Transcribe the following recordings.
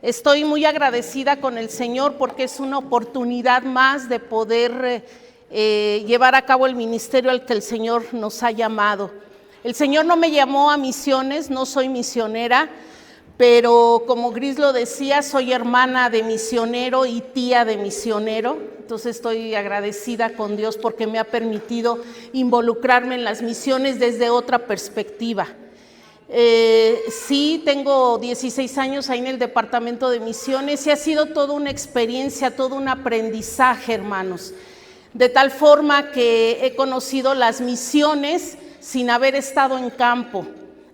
Estoy muy agradecida con el Señor porque es una oportunidad más de poder llevar a cabo el ministerio al que el Señor nos ha llamado. El Señor no me llamó a misiones, no soy misionera, pero como Gris lo decía, soy hermana de misionero y tía de misionero. Entonces estoy agradecida con Dios porque me ha permitido involucrarme en las misiones desde otra perspectiva. Sí, tengo 16 años ahí en el departamento de misiones y ha sido toda una experiencia, todo un aprendizaje, hermanos. De tal forma que he conocido las misiones sin haber estado en campo.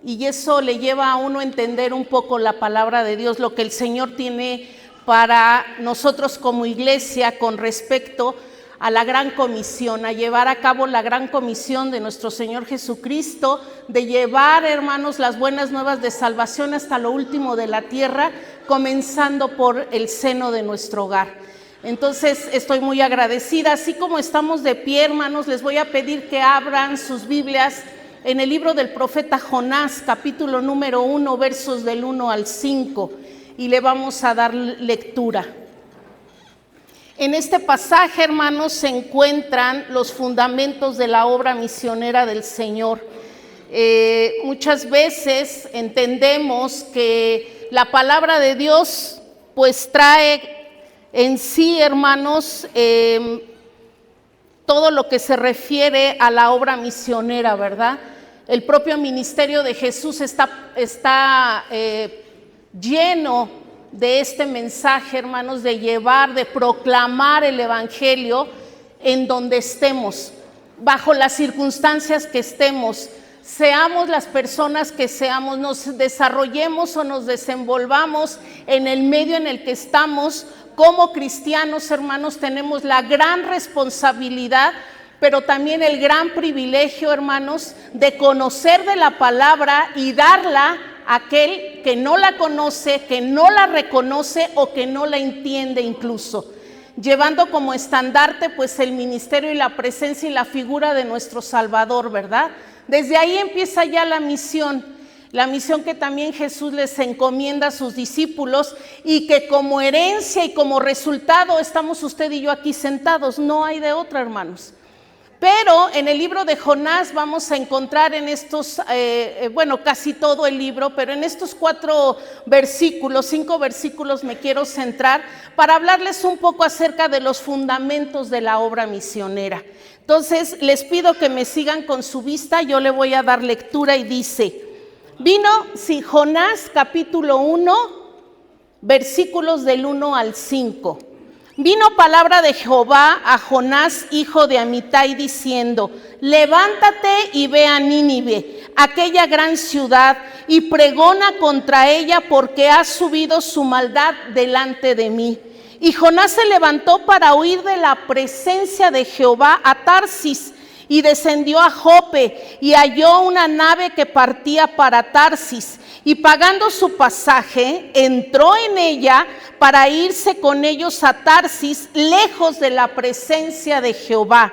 Y eso le lleva a uno a entender un poco la palabra de Dios, lo que el Señor tiene para nosotros como iglesia con respecto a la gran comisión, a llevar a cabo la gran comisión de nuestro Señor Jesucristo, de llevar, hermanos, las buenas nuevas de salvación hasta lo último de la tierra, comenzando por el seno de nuestro hogar. Entonces estoy muy agradecida. Así como estamos de pie, hermanos, les voy a pedir que abran sus Biblias en el libro del profeta Jonás, capítulo número 1, versos del 1 al 5, y le vamos a dar lectura. En este pasaje, hermanos, se encuentran los fundamentos de la obra misionera del Señor. Muchas veces entendemos que la palabra de Dios pues trae en sí, hermanos, todo lo que se refiere a la obra misionera, ¿verdad? El propio ministerio de Jesús está lleno de este mensaje, hermanos, de llevar, de proclamar el evangelio en donde estemos, bajo las circunstancias que estemos, seamos las personas que seamos, nos desarrollemos o nos desenvolvamos en el medio en el que estamos. Como cristianos, hermanos, tenemos la gran responsabilidad, pero también el gran privilegio, hermanos, de conocer de la palabra y darla a aquel que no la conoce, que no la reconoce o que no la entiende incluso, llevando como estandarte pues el ministerio y la presencia y la figura de nuestro Salvador, ¿verdad? Desde ahí empieza ya la misión que también Jesús les encomienda a sus discípulos y que como herencia y como resultado estamos usted y yo aquí sentados, no hay de otra, hermanos. Pero en el libro de Jonás vamos a encontrar en estos, casi todo el libro, pero en estos 5 versículos me quiero centrar para hablarles un poco acerca de los fundamentos de la obra misionera. Entonces les pido que me sigan con su vista, yo le voy a dar lectura y dice: Jonás capítulo 1, versículos del 1 al 5. Vino palabra de Jehová a Jonás, hijo de Amitai, diciendo: levántate y ve a Nínive, aquella gran ciudad, y pregona contra ella, porque ha subido su maldad delante de mí. Y Jonás se levantó para huir de la presencia de Jehová a Tarsis, y descendió a Jope, y halló una nave que partía para Tarsis, y pagando su pasaje, entró en ella para irse con ellos a Tarsis, lejos de la presencia de Jehová.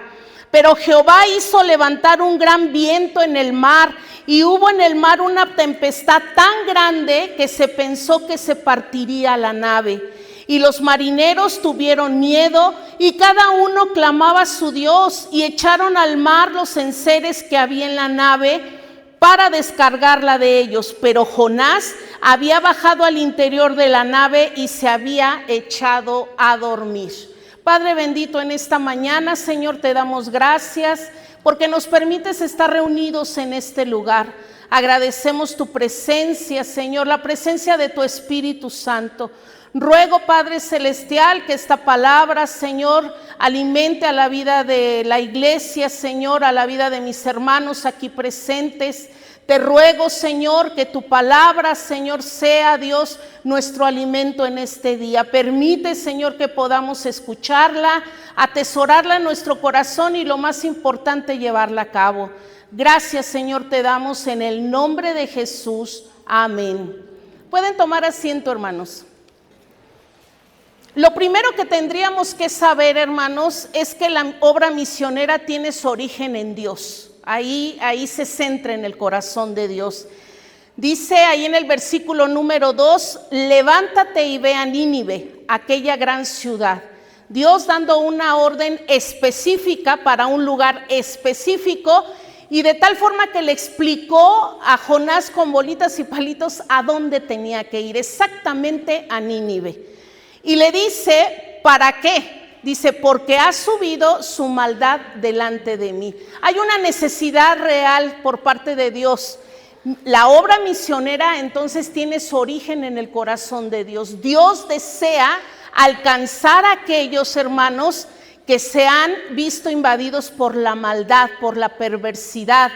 Pero Jehová hizo levantar un gran viento en el mar, y hubo en el mar una tempestad tan grande que se pensó que se partiría la nave. Y los marineros tuvieron miedo, y cada uno clamaba a su Dios, y echaron al mar los enseres que había en la nave para descargarla de ellos. Pero Jonás había bajado al interior de la nave y se había echado a dormir. Padre bendito, en esta mañana, Señor, te damos gracias porque nos permites estar reunidos en este lugar. Agradecemos tu presencia, Señor, la presencia de tu Espíritu Santo. Ruego, Padre Celestial, que esta palabra, Señor, alimente a la vida de la iglesia, Señor, a la vida de mis hermanos aquí presentes. Te ruego, Señor, que tu palabra, Señor, sea, Dios, nuestro alimento en este día. Permite, Señor, que podamos escucharla, atesorarla en nuestro corazón y, lo más importante, llevarla a cabo. Gracias, Señor, te damos en el nombre de Jesús. Amén. Pueden tomar asiento, hermanos. Lo primero que tendríamos que saber, hermanos, es que la obra misionera tiene su origen en Dios. Ahí se centra en el corazón de Dios. Dice ahí en el versículo número 2, levántate y ve a Nínive, aquella gran ciudad. Dios dando una orden específica para un lugar específico, y de tal forma que le explicó a Jonás con bolitas y palitos a dónde tenía que ir, exactamente a Nínive. Y le dice, ¿para qué? Dice, porque ha subido su maldad delante de mí. Hay una necesidad real por parte de Dios. La obra misionera entonces tiene su origen en el corazón de Dios. Dios desea alcanzar a aquellos hermanos que se han visto invadidos por la maldad, por la perversidad,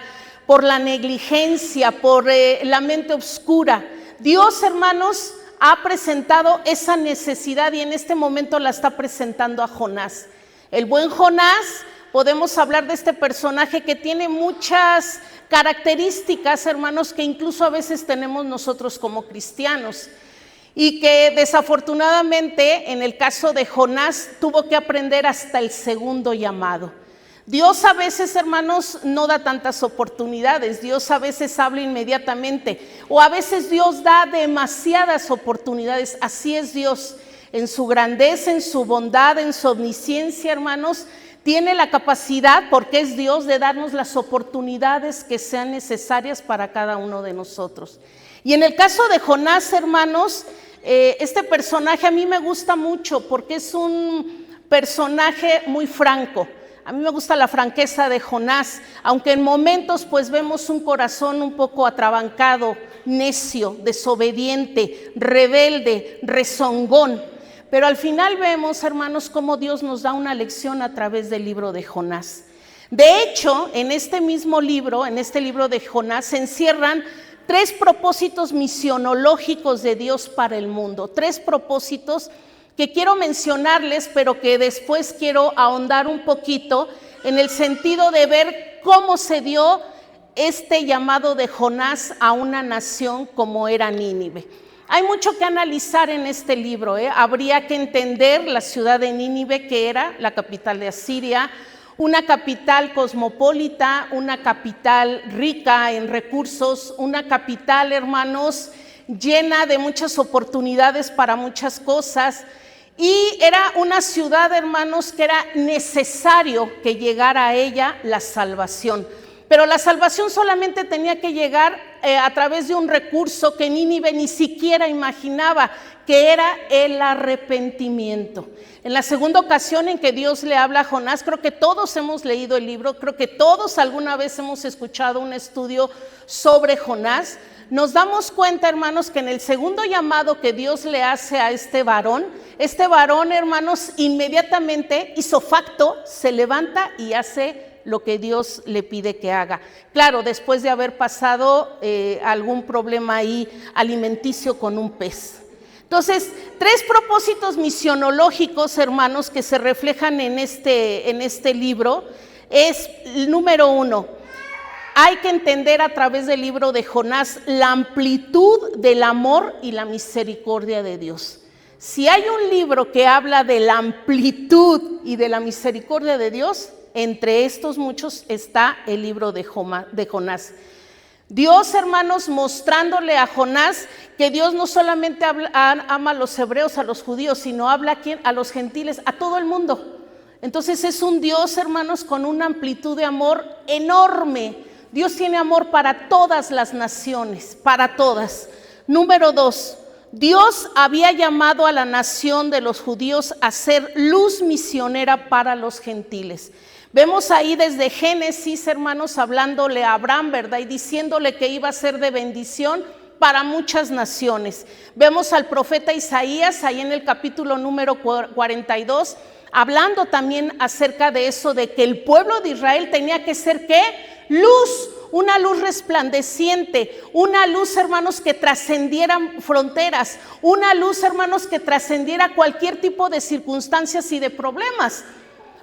por la negligencia, por la mente oscura. Dios, hermanos, ha presentado esa necesidad y en este momento la está presentando a Jonás. El buen Jonás, podemos hablar de este personaje que tiene muchas características, hermanos, que incluso a veces tenemos nosotros como cristianos. Y que desafortunadamente en el caso de Jonás tuvo que aprender hasta el segundo llamado. Dios a veces, hermanos, no da tantas oportunidades. Dios a veces habla inmediatamente, o a veces Dios da demasiadas oportunidades. Así es Dios, en su grandeza, en su bondad, en su omnisciencia, hermanos, tiene la capacidad, porque es Dios, de darnos las oportunidades que sean necesarias para cada uno de nosotros. Y en el caso de Jonás, hermanos, este personaje a mí me gusta mucho porque es un personaje muy franco. A mí me gusta la franqueza de Jonás, aunque en momentos pues vemos un corazón un poco atrabancado, necio, desobediente, rebelde, rezongón. Pero al final vemos, hermanos, cómo Dios nos da una lección a través del libro de Jonás. De hecho, en este mismo libro, en este libro de Jonás, se encierran 3 propósitos misionológicos de Dios para el mundo. 3 propósitos que quiero mencionarles, pero que después quiero ahondar un poquito en el sentido de ver cómo se dio este llamado de Jonás a una nación como era Nínive. Hay mucho que analizar en este libro. Habría que entender la ciudad de Nínive, que era la capital de Asiria, una capital cosmopolita, una capital rica en recursos, una capital, hermanos, llena de muchas oportunidades para muchas cosas. Y era una ciudad, hermanos, que era necesario que llegara a ella la salvación. Pero la salvación solamente tenía que llegar a través de un recurso que Nínive ni siquiera imaginaba, que era el arrepentimiento. En la segunda ocasión en que Dios le habla a Jonás, creo que todos hemos leído el libro, creo que todos alguna vez hemos escuchado un estudio sobre Jonás. Nos damos cuenta, hermanos, que en el segundo llamado que Dios le hace a este varón, hermanos, inmediatamente hizo facto, se levanta y hace lo que Dios le pide que haga. Claro, después de haber pasado algún problema ahí alimenticio con un pez. Entonces, 3 propósitos misionológicos, hermanos, que se reflejan en este libro. Es el número 1. Hay que entender a través del libro de Jonás la amplitud del amor y la misericordia de Dios. Si hay un libro que habla de la amplitud y de la misericordia de Dios, entre estos muchos está el libro de Jonás. Dios, hermanos, mostrándole a Jonás que Dios no solamente ama a los hebreos, a los judíos, sino habla a los gentiles, a todo el mundo. Entonces es un Dios, hermanos, con una amplitud de amor enorme. Dios tiene amor para todas las naciones, para todas. Número 2, Dios había llamado a la nación de los judíos a ser luz misionera para los gentiles. Vemos ahí desde Génesis, hermanos, hablándole a Abraham, ¿verdad? Y diciéndole que iba a ser de bendición para muchas naciones. Vemos al profeta Isaías ahí en el capítulo número 42, hablando también acerca de eso, de que el pueblo de Israel tenía que ser, ¿qué? Luz, una luz resplandeciente, una luz, hermanos, que trascendiera fronteras, una luz, hermanos, que trascendiera cualquier tipo de circunstancias y de problemas.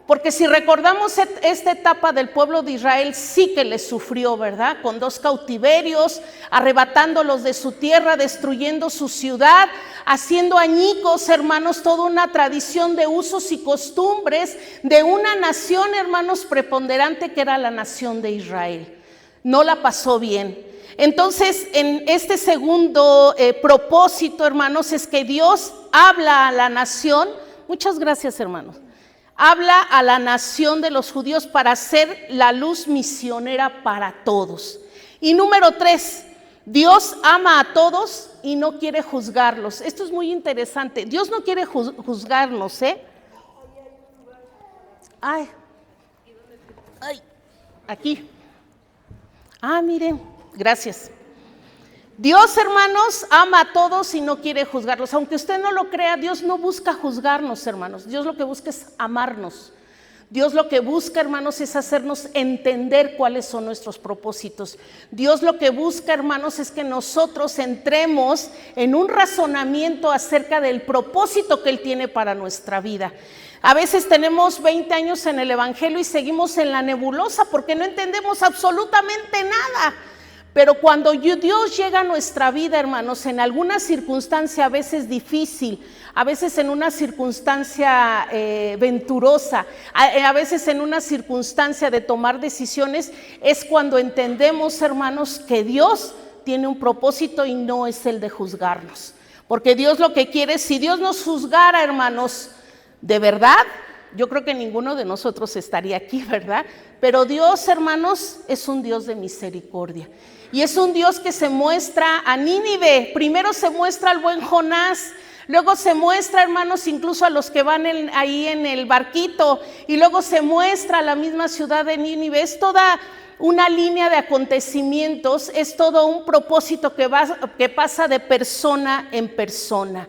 Porque si recordamos esta etapa del pueblo de Israel, sí que les sufrió, ¿verdad? Con 2 cautiverios, arrebatándolos de su tierra, destruyendo su ciudad, haciendo añicos, hermanos, toda una tradición de usos y costumbres de una nación, hermanos, preponderante que era la nación de Israel. no la pasó bien. Entonces, en este segundo propósito, hermanos, es que Dios habla a la nación. Muchas gracias, hermanos. Habla a la nación de los judíos para ser la luz misionera para todos. Y número 3, Dios ama a todos y no quiere juzgarlos. Esto es muy interesante. Dios no quiere juzgarnos, Ay, aquí. Miren, gracias. Dios, hermanos, ama a todos y no quiere juzgarlos. Aunque usted no lo crea, Dios no busca juzgarnos, hermanos. Dios lo que busca es amarnos. Dios lo que busca, hermanos, es hacernos entender cuáles son nuestros propósitos. Dios lo que busca, hermanos, es que nosotros entremos en un razonamiento acerca del propósito que Él tiene para nuestra vida. A veces tenemos 20 años en el Evangelio y seguimos en la nebulosa porque no entendemos absolutamente nada. Pero cuando Dios llega a nuestra vida, hermanos, en alguna circunstancia a veces difícil, a veces en una circunstancia venturosa, a veces en una circunstancia de tomar decisiones, es cuando entendemos, hermanos, que Dios tiene un propósito y no es el de juzgarnos. Porque Dios lo que quiere, si Dios nos juzgara, hermanos, de verdad, yo creo que ninguno de nosotros estaría aquí, ¿verdad? Pero Dios, hermanos, es un Dios de misericordia. Y es un Dios que se muestra a Nínive. Primero se muestra al buen Jonás, luego se muestra, hermanos, incluso a los que van ahí en el barquito, y luego se muestra a la misma ciudad de Nínive. Es toda una línea de acontecimientos, es todo un propósito que pasa de persona en persona.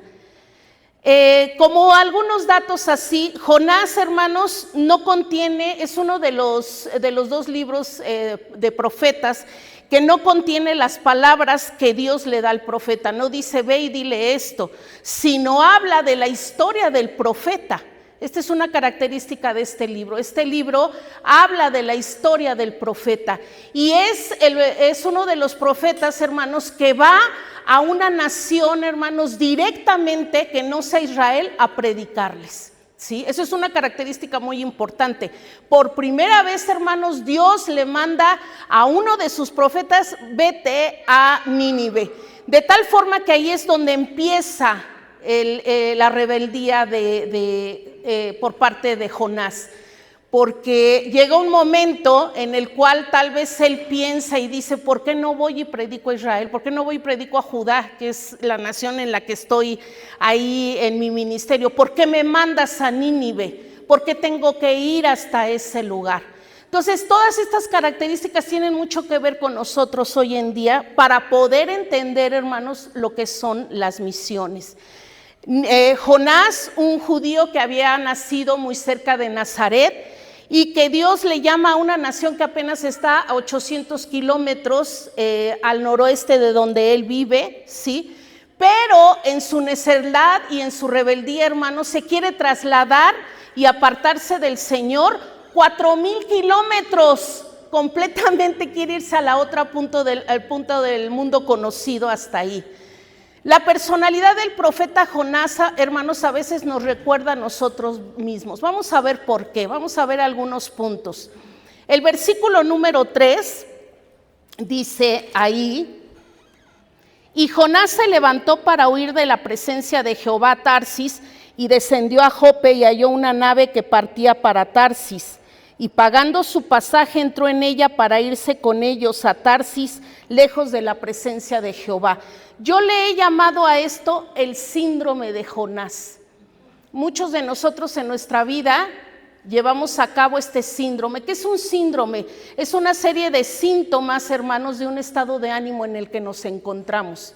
Como algunos datos así, Jonás, hermanos, no contiene, es uno de los 2 libros de profetas que no contiene las palabras que Dios le da al profeta. No dice ve y dile esto, sino habla de la historia del profeta. Esta es una característica de este libro. Este libro habla de la historia del profeta y es uno de los profetas, hermanos, que va a una nación, hermanos, directamente que no sea Israel, a predicarles. ¿Sí? Eso es una característica muy importante. Por primera vez, hermanos, Dios le manda a uno de sus profetas, vete a Nínive. De tal forma que ahí es donde empieza la rebeldía por parte de Jonás. Porque llega un momento en el cual tal vez él piensa y dice, ¿por qué no voy y predico a Israel? ¿Por qué no voy y predico a Judá, que es la nación en la que estoy ahí en mi ministerio? ¿Por qué me mandas a Nínive? ¿Por qué tengo que ir hasta ese lugar? Entonces, todas estas características tienen mucho que ver con nosotros hoy en día para poder entender, hermanos, lo que son las misiones. Jonás, un judío que había nacido muy cerca de Nazaret, y que Dios le llama a una nación que apenas está a 800 kilómetros al noroeste de donde él vive, ¿sí? Pero en su necedad y en su rebeldía, hermanos, se quiere trasladar y apartarse del Señor 4,000 kilómetros, completamente quiere irse a la otra punto del mundo conocido hasta ahí. La personalidad del profeta Jonás, hermanos, a veces nos recuerda a nosotros mismos. Vamos a ver por qué, vamos a ver algunos puntos. El versículo número 3 dice ahí, y Jonás se levantó para huir de la presencia de Jehová a Tarsis, y descendió a Jope y halló una nave que partía para Tarsis. Y pagando su pasaje entró en ella para irse con ellos a Tarsis, lejos de la presencia de Jehová. Yo le he llamado a esto el síndrome de Jonás. Muchos de nosotros en nuestra vida llevamos a cabo este síndrome. ¿Qué es un síndrome? Es una serie de síntomas, hermanos, de un estado de ánimo en el que nos encontramos.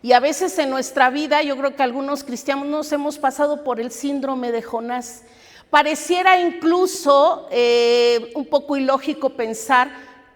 Y a veces en nuestra vida, yo creo que algunos cristianos nos hemos pasado por el síndrome de Jonás. Pareciera incluso un poco ilógico pensar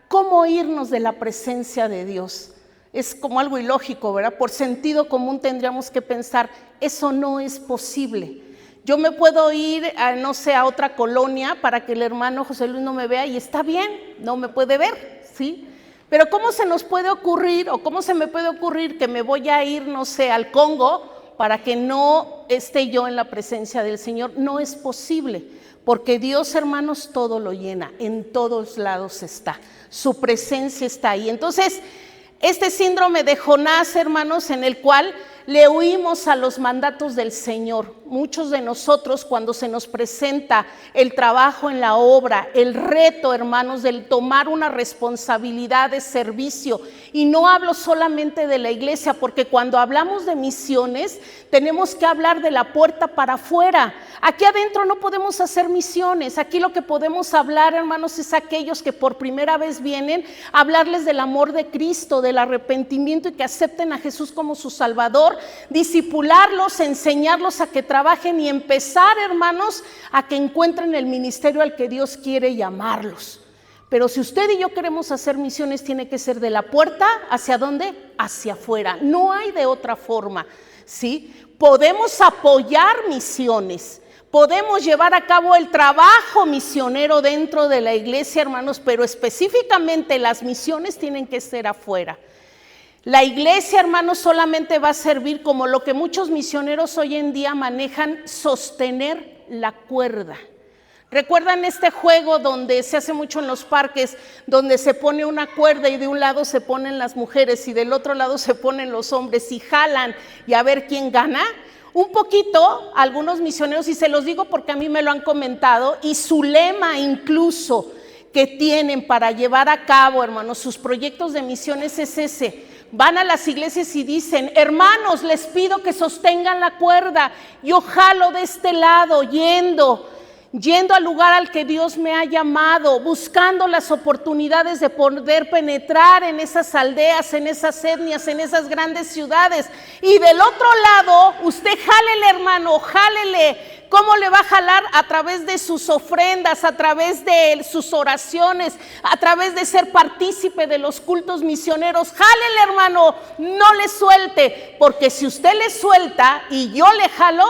cómo irnos de la presencia de Dios. Es como algo ilógico, ¿verdad? Por sentido común tendríamos que pensar, eso no es posible. Yo me puedo ir, a otra colonia para que el hermano José Luis no me vea y está bien, no me puede ver, ¿sí? Pero ¿cómo se nos puede ocurrir o cómo se me puede ocurrir que me voy a ir, al Congo para que no esté yo en la presencia del Señor. No es posible, porque Dios, hermanos, todo lo llena, en todos lados está, su presencia está ahí. Entonces, este síndrome de Jonás, hermanos, en el cual le huimos a los mandatos del Señor. Muchos de nosotros, cuando se nos presenta el trabajo en la obra, el reto, hermanos, del tomar una responsabilidad de servicio, y no hablo solamente de la iglesia, porque cuando hablamos de misiones, tenemos que hablar de la puerta para afuera. Aquí adentro no podemos hacer misiones. Aquí lo que podemos hablar, hermanos, es aquellos que por primera vez vienen, hablarles del amor de Cristo, del arrepentimiento, y que acepten a Jesús como su Salvador, discipularlos, enseñarlos a que trabajen y empezar, hermanos, a que encuentren el ministerio al que Dios quiere llamarlos. Pero si usted y yo queremos hacer misiones, tiene que ser de la puerta, ¿hacia dónde? Hacia afuera. No hay de otra forma, ¿sí? Podemos apoyar misiones, podemos llevar a cabo el trabajo misionero dentro de la iglesia, hermanos, pero específicamente las misiones tienen que ser afuera. La iglesia, hermanos, solamente va a servir como lo que muchos misioneros hoy en día manejan: sostener la cuerda. ¿Recuerdan este juego donde se hace mucho en los parques, donde se pone una cuerda y de un lado se ponen las mujeres y del otro lado se ponen los hombres y jalan y a ver quién gana? Un poquito, algunos misioneros, y se los digo porque a mí me lo han comentado, y su lema incluso que tienen para llevar a cabo, hermanos, sus proyectos de misiones es ese. Van a las iglesias y dicen: hermanos, les pido que sostengan la cuerda, yo jalo de este lado, yendo al lugar al que Dios me ha llamado, buscando las oportunidades de poder penetrar en esas aldeas, en esas etnias, en esas grandes ciudades. Y del otro lado, usted jálele, hermano, jálele. ¿Cómo le va a jalar? A través de sus ofrendas, a través de sus oraciones, a través de ser partícipe de los cultos misioneros. Jálele, hermano, no le suelte, porque si usted le suelta y yo le jalo,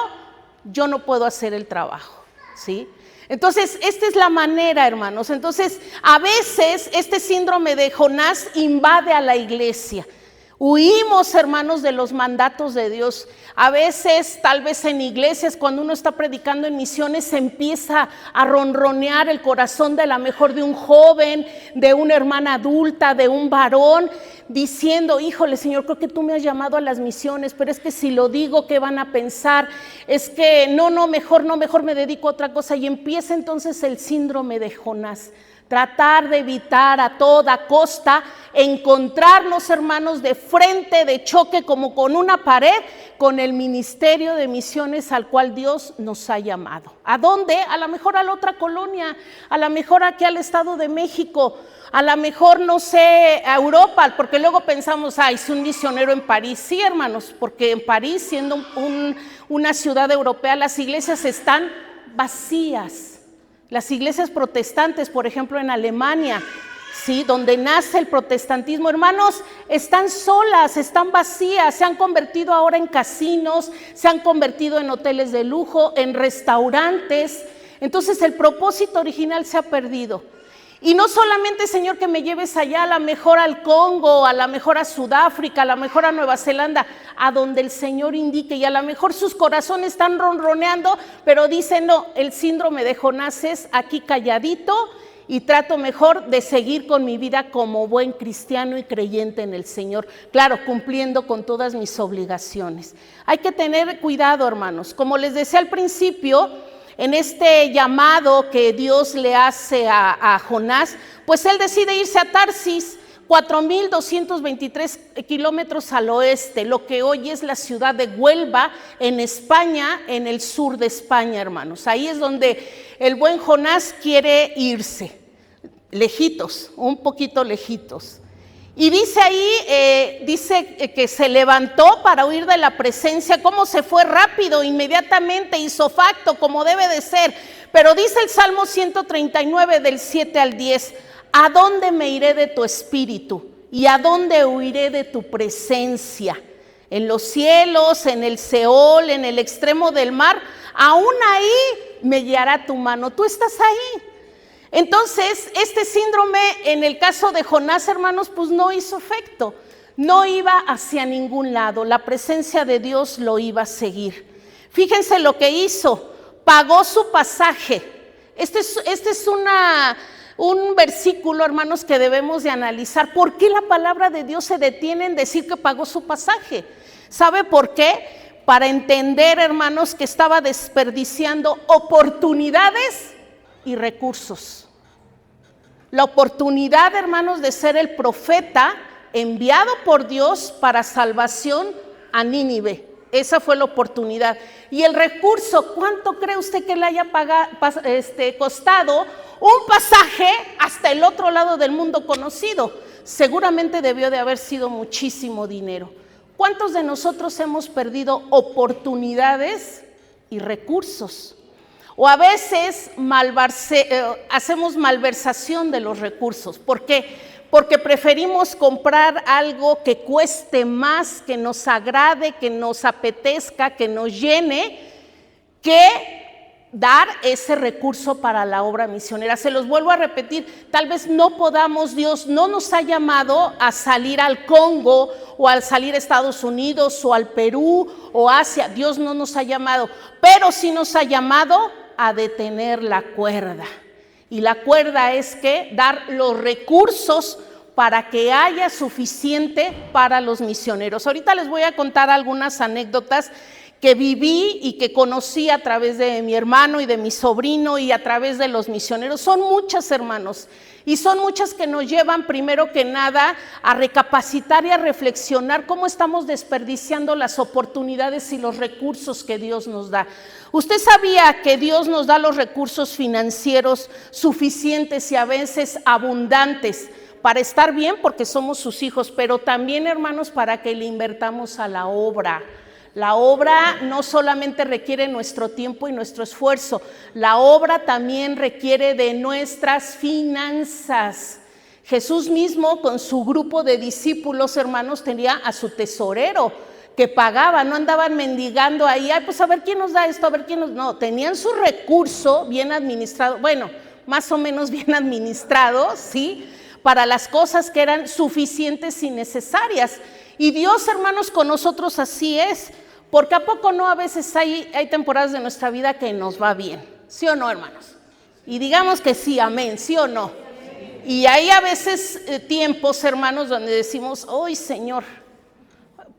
yo no puedo hacer el trabajo, ¿sí? Entonces, esta es la manera, hermanos. Entonces, a veces este síndrome de Jonás invade a la iglesia. Huimos, hermanos, de los mandatos de Dios. A veces, tal vez en iglesias, cuando uno está predicando en misiones, se empieza a ronronear el corazón de la mejor de un joven, de una hermana adulta, de un varón, diciendo: híjole, Señor, creo que tú me has llamado a las misiones, pero es que si lo digo, ¿qué van a pensar? Es que mejor me dedico a otra cosa. Y empieza entonces el síndrome de Jonás. Tratar de evitar a toda costa encontrarnos, hermanos, de frente, de choque, como con una pared, con el ministerio de misiones al cual Dios nos ha llamado. ¿A dónde? A lo mejor a la otra colonia, a lo mejor aquí al Estado de México, a lo mejor, no sé, a Europa, porque luego pensamos: es un misionero en París. Sí, hermanos, porque en París, siendo una ciudad europea, las iglesias están vacías. Las iglesias protestantes, por ejemplo, en Alemania, ¿sí?, donde nace el protestantismo, hermanos, están solas, están vacías, se han convertido ahora en casinos, se han convertido en hoteles de lujo, en restaurantes. Entonces el propósito original se ha perdido. Y no solamente, Señor, que me lleves allá, a lo mejor al Congo, a lo mejor a Sudáfrica, a lo mejor a Nueva Zelanda, a donde el Señor indique. Y a lo mejor sus corazones están ronroneando, pero dicen: no, el síndrome de Jonás es aquí calladito, y trato mejor de seguir con mi vida como buen cristiano y creyente en el Señor. Claro, cumpliendo con todas mis obligaciones. Hay que tener cuidado, hermanos. Como les decía al principio, en este llamado que Dios le hace a Jonás, pues él decide irse a Tarsis, 4,223 kilómetros al oeste, lo que hoy es la ciudad de Huelva, en España, en el sur de España, hermanos. Ahí es donde el buen Jonás quiere irse, lejitos, un poquito lejitos. Y dice ahí, que se levantó para huir de la presencia. ¿Cómo se fue? Rápido, inmediatamente, hizo facto, como debe de ser. Pero dice el Salmo 139, del 7 al 10, ¿a dónde me iré de tu espíritu? ¿Y a dónde huiré de tu presencia? En los cielos, en el Seol, en el extremo del mar, aún ahí me guiará tu mano. Tú estás ahí. Entonces, este síndrome, en el caso de Jonás, hermanos, pues no hizo efecto. No iba hacia ningún lado, la presencia de Dios lo iba a seguir. Fíjense lo que hizo, pagó su pasaje. Este es un versículo, hermanos, que debemos de analizar. ¿Por qué la palabra de Dios se detiene en decir que pagó su pasaje? ¿Sabe por qué? Para entender, hermanos, que estaba desperdiciando oportunidades y recursos. La oportunidad, hermanos, de ser el profeta enviado por Dios para salvación a Nínive. Esa fue la oportunidad. Y el recurso, ¿cuánto cree usted que le haya costado un pasaje hasta el otro lado del mundo conocido? Seguramente debió de haber sido muchísimo dinero. ¿Cuántos de nosotros hemos perdido oportunidades y recursos? O a veces hacemos malversación de los recursos. ¿Por qué? Porque preferimos comprar algo que cueste más, que nos agrade, que nos apetezca, que nos llene, que dar ese recurso para la obra misionera. Se los vuelvo a repetir, tal vez no podamos, Dios no nos ha llamado a salir al Congo o al salir a Estados Unidos o al Perú o Asia. Dios no nos ha llamado, pero sí nos ha llamado a detener la cuerda. Y la cuerda es que dar los recursos para que haya suficiente para los misioneros. Ahorita les voy a contar algunas anécdotas que viví y que conocí a través de mi hermano y de mi sobrino y a través de los misioneros. Son muchas, hermanos, y son muchas que nos llevan primero que nada a recapacitar y a reflexionar cómo estamos desperdiciando las oportunidades y los recursos que Dios nos da. ¿Usted sabía que Dios nos da los recursos financieros suficientes y a veces abundantes para estar bien porque somos sus hijos, pero también, hermanos, para que le invertamos a la obra? La obra no solamente requiere nuestro tiempo y nuestro esfuerzo, la obra también requiere de nuestras finanzas. Jesús mismo con su grupo de discípulos, hermanos, tenía a su tesorero que pagaba, no andaban mendigando ahí, ay, pues a ver quién nos da esto, a ver quién nos... No, tenían su recurso bien administrado, bueno, más o menos bien administrado, ¿sí?, para las cosas que eran suficientes y necesarias. Y Dios, hermanos, con nosotros así es, porque a poco no, a veces hay temporadas de nuestra vida que nos va bien, ¿sí o no, hermanos? Y digamos que sí, amén, ¿sí o no? Y hay a veces tiempos, hermanos, donde decimos, ¡ay, Señor!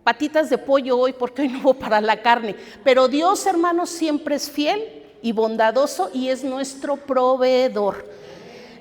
Patitas de pollo hoy, porque hoy no hubo para la carne. Pero Dios, hermanos, siempre es fiel y bondadoso y es nuestro proveedor.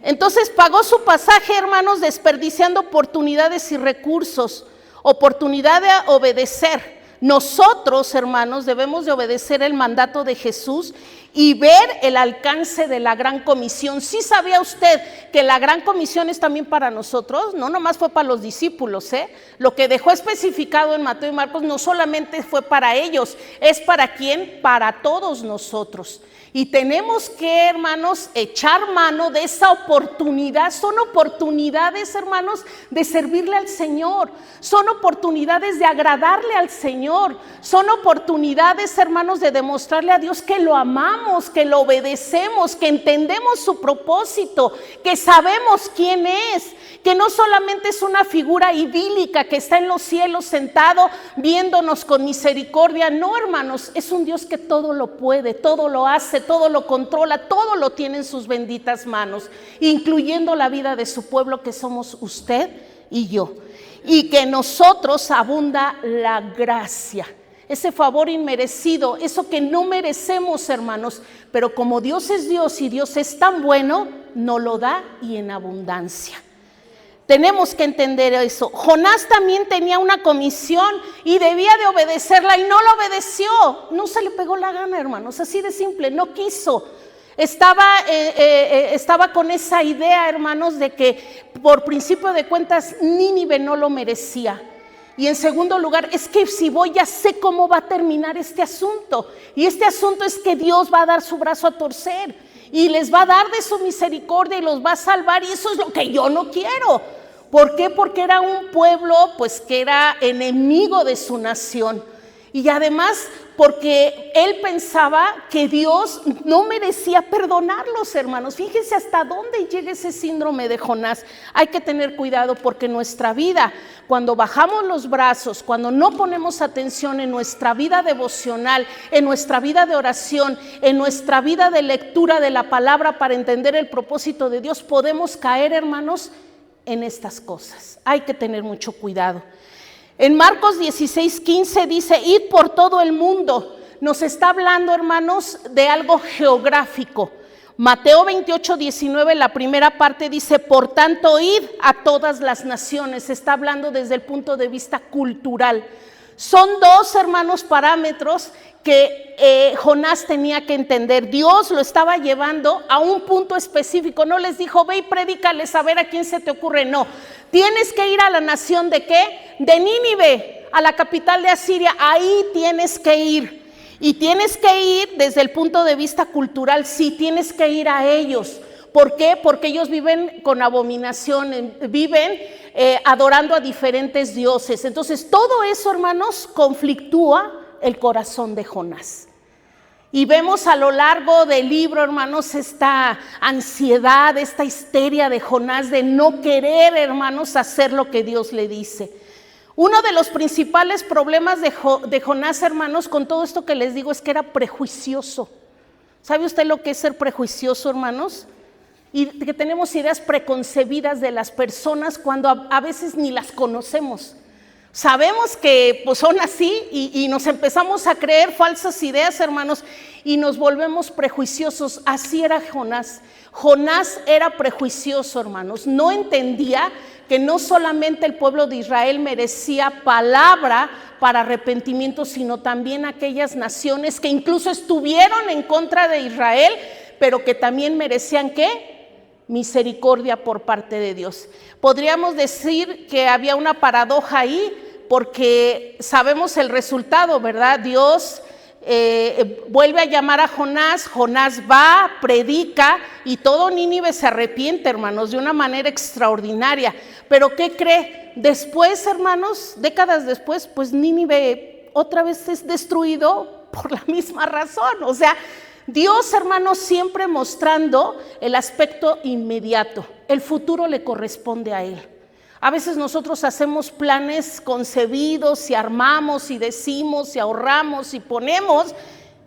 Entonces pagó su pasaje, hermanos, desperdiciando oportunidades y recursos, oportunidad de obedecer. Nosotros, hermanos, debemos de obedecer el mandato de Jesús y ver el alcance de la gran comisión. ¿Sí sabía usted que la gran comisión es también para nosotros? No nomás fue para los discípulos, Lo que dejó especificado en Mateo y Marcos no solamente fue para ellos, es para ¿quién? Para todos nosotros. Y tenemos que, hermanos, echar mano de esa oportunidad. Son oportunidades, hermanos, de servirle al Señor. Son oportunidades de agradarle al Señor. Son oportunidades, hermanos, de demostrarle a Dios que lo amamos, que lo obedecemos, que entendemos su propósito, que sabemos quién es, que no solamente es una figura idílica que está en los cielos sentado viéndonos con misericordia. No, hermanos, es un Dios que todo lo puede, todo lo hace, todo lo controla, todo lo tiene en sus benditas manos, incluyendo la vida de su pueblo que somos usted y yo. Y que en nosotros abunda la gracia, ese favor inmerecido, eso que no merecemos, hermanos, pero como Dios es Dios y Dios es tan bueno, nos lo da y en abundancia. Tenemos que entender eso. Jonás también tenía una comisión y debía de obedecerla y no la obedeció. No se le pegó la gana, hermanos, así de simple, no quiso. Estaba con esa idea, hermanos, de que por principio de cuentas Nínive no lo merecía. Y en segundo lugar, es que si voy ya sé cómo va a terminar este asunto. Y este asunto es que Dios va a dar su brazo a torcer y les va a dar de su misericordia y los va a salvar, y eso es lo que yo no quiero. ¿Por qué? Porque era un pueblo pues que era enemigo de su nación. Y además porque él pensaba que Dios no merecía perdonarlos, hermanos. Fíjense hasta dónde llega ese síndrome de Jonás. Hay que tener cuidado porque nuestra vida, cuando bajamos los brazos, cuando no ponemos atención en nuestra vida devocional, en nuestra vida de oración, en nuestra vida de lectura de la palabra para entender el propósito de Dios, podemos caer, hermanos, en estas cosas. Hay que tener mucho cuidado. En Marcos 16:15 dice, id por todo el mundo. Nos está hablando, hermanos, de algo geográfico. Mateo 28:19, la primera parte dice, por tanto, id a todas las naciones. Está hablando desde el punto de vista cultural. Son dos, hermanos, parámetros que Jonás tenía que entender. Dios lo estaba llevando a un punto específico. No les dijo, ve y predícales a ver a quién se te ocurre. No, tienes que ir a la nación ¿de qué? De Nínive, a la capital de Asiria. Ahí tienes que ir. Y tienes que ir desde el punto de vista cultural. Sí, tienes que ir a ellos. ¿Por qué? Porque ellos viven con abominación, viven adorando a diferentes dioses. Entonces todo eso, hermanos, conflictúa el corazón de Jonás. Y vemos a lo largo del libro, hermanos, esta ansiedad, esta histeria de Jonás de no querer, hermanos, hacer lo que Dios le dice. Uno de los principales problemas de Jonás, hermanos, con todo esto que les digo, es que era prejuicioso. ¿Sabe usted lo que es ser prejuicioso, hermanos? Y que tenemos ideas preconcebidas de las personas cuando a veces ni las conocemos. Sabemos que pues, son así y nos empezamos a creer falsas ideas, hermanos, y nos volvemos prejuiciosos. Así era Jonás. Jonás era prejuicioso, hermanos. No entendía que no solamente el pueblo de Israel merecía palabra para arrepentimiento, sino también aquellas naciones que incluso estuvieron en contra de Israel, pero que también merecían ¿qué? Misericordia por parte de Dios. Podríamos decir que había una paradoja ahí, porque sabemos el resultado, ¿verdad? Dios vuelve a llamar a Jonás, Jonás va, predica y todo Nínive se arrepiente, hermanos, de una manera extraordinaria. Pero ¿qué cree? Después, hermanos, décadas después, pues Nínive otra vez es destruido por la misma razón. O sea, Dios, hermanos, siempre mostrando el aspecto inmediato. El futuro le corresponde a Él. A veces nosotros hacemos planes concebidos y armamos y decimos y ahorramos y ponemos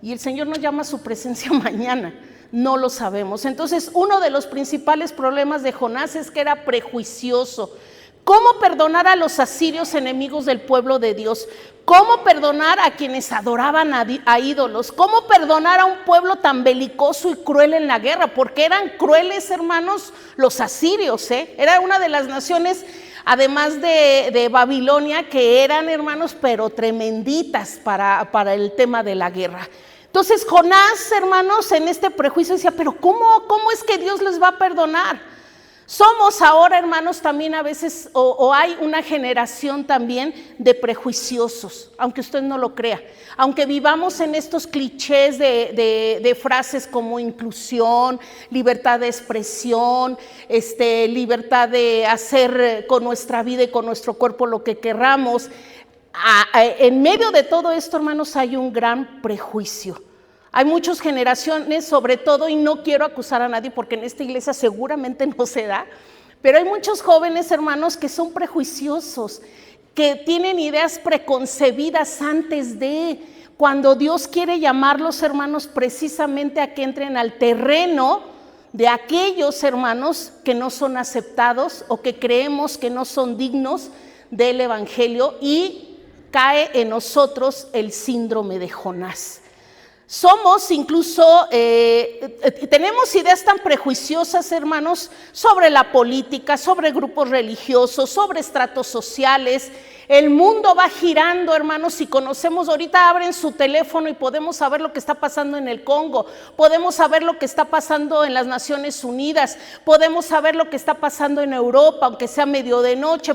y el Señor nos llama a su presencia mañana. No lo sabemos. Entonces, uno de los principales problemas de Jonás es que era prejuicioso. ¿Cómo perdonar a los asirios, enemigos del pueblo de Dios? ¿Cómo perdonar a quienes adoraban a ídolos? ¿Cómo perdonar a un pueblo tan belicoso y cruel en la guerra? Porque eran crueles, hermanos, los asirios, Era una de las naciones, además de Babilonia, que eran, hermanos, pero tremenditas para el tema de la guerra. Entonces Jonás, hermanos, en este prejuicio decía, pero ¿cómo es que Dios les va a perdonar? Somos ahora, hermanos, también a veces, o hay una generación también de prejuiciosos, aunque usted no lo crea. Aunque vivamos en estos clichés de frases como inclusión, libertad de expresión, libertad de hacer con nuestra vida y con nuestro cuerpo lo que querramos, en medio de todo esto, hermanos, hay un gran prejuicio. Hay muchas generaciones, sobre todo, y no quiero acusar a nadie porque en esta iglesia seguramente no se da, pero hay muchos jóvenes, hermanos, que son prejuiciosos, que tienen ideas preconcebidas antes de, cuando Dios quiere llamarlos, hermanos, precisamente a que entren al terreno de aquellos, hermanos, que no son aceptados o que creemos que no son dignos del evangelio, y cae en nosotros el síndrome de Jonás. Somos incluso, tenemos ideas tan prejuiciosas, hermanos, sobre la política, sobre grupos religiosos, sobre estratos sociales. El mundo va girando, hermanos, y conocemos, ahorita abren su teléfono y podemos saber lo que está pasando en el Congo, podemos saber lo que está pasando en las Naciones Unidas, podemos saber lo que está pasando en Europa, aunque sea medio de noche,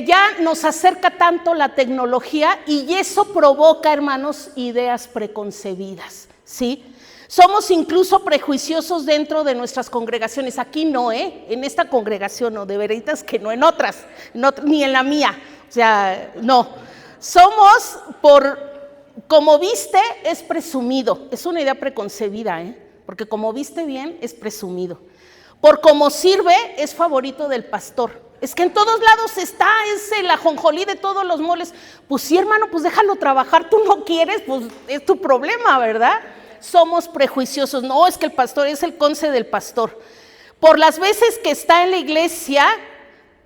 ya nos acerca tanto la tecnología y eso provoca, hermanos, ideas preconcebidas, ¿sí? Somos incluso prejuiciosos dentro de nuestras congregaciones. Aquí no, en esta congregación no, de veritas que no, en otras, ni en la mía, o sea, no. Somos como viste es presumido. Es una idea preconcebida, porque como viste bien es presumido. Por como sirve es favorito del pastor. Es que en todos lados está, es el ajonjolí de todos los moles. Pues sí, hermano, pues déjalo trabajar. Tú no quieres, pues es tu problema, ¿verdad? Somos prejuiciosos. No, es que el pastor es el conce del pastor. Por las veces que está en la iglesia,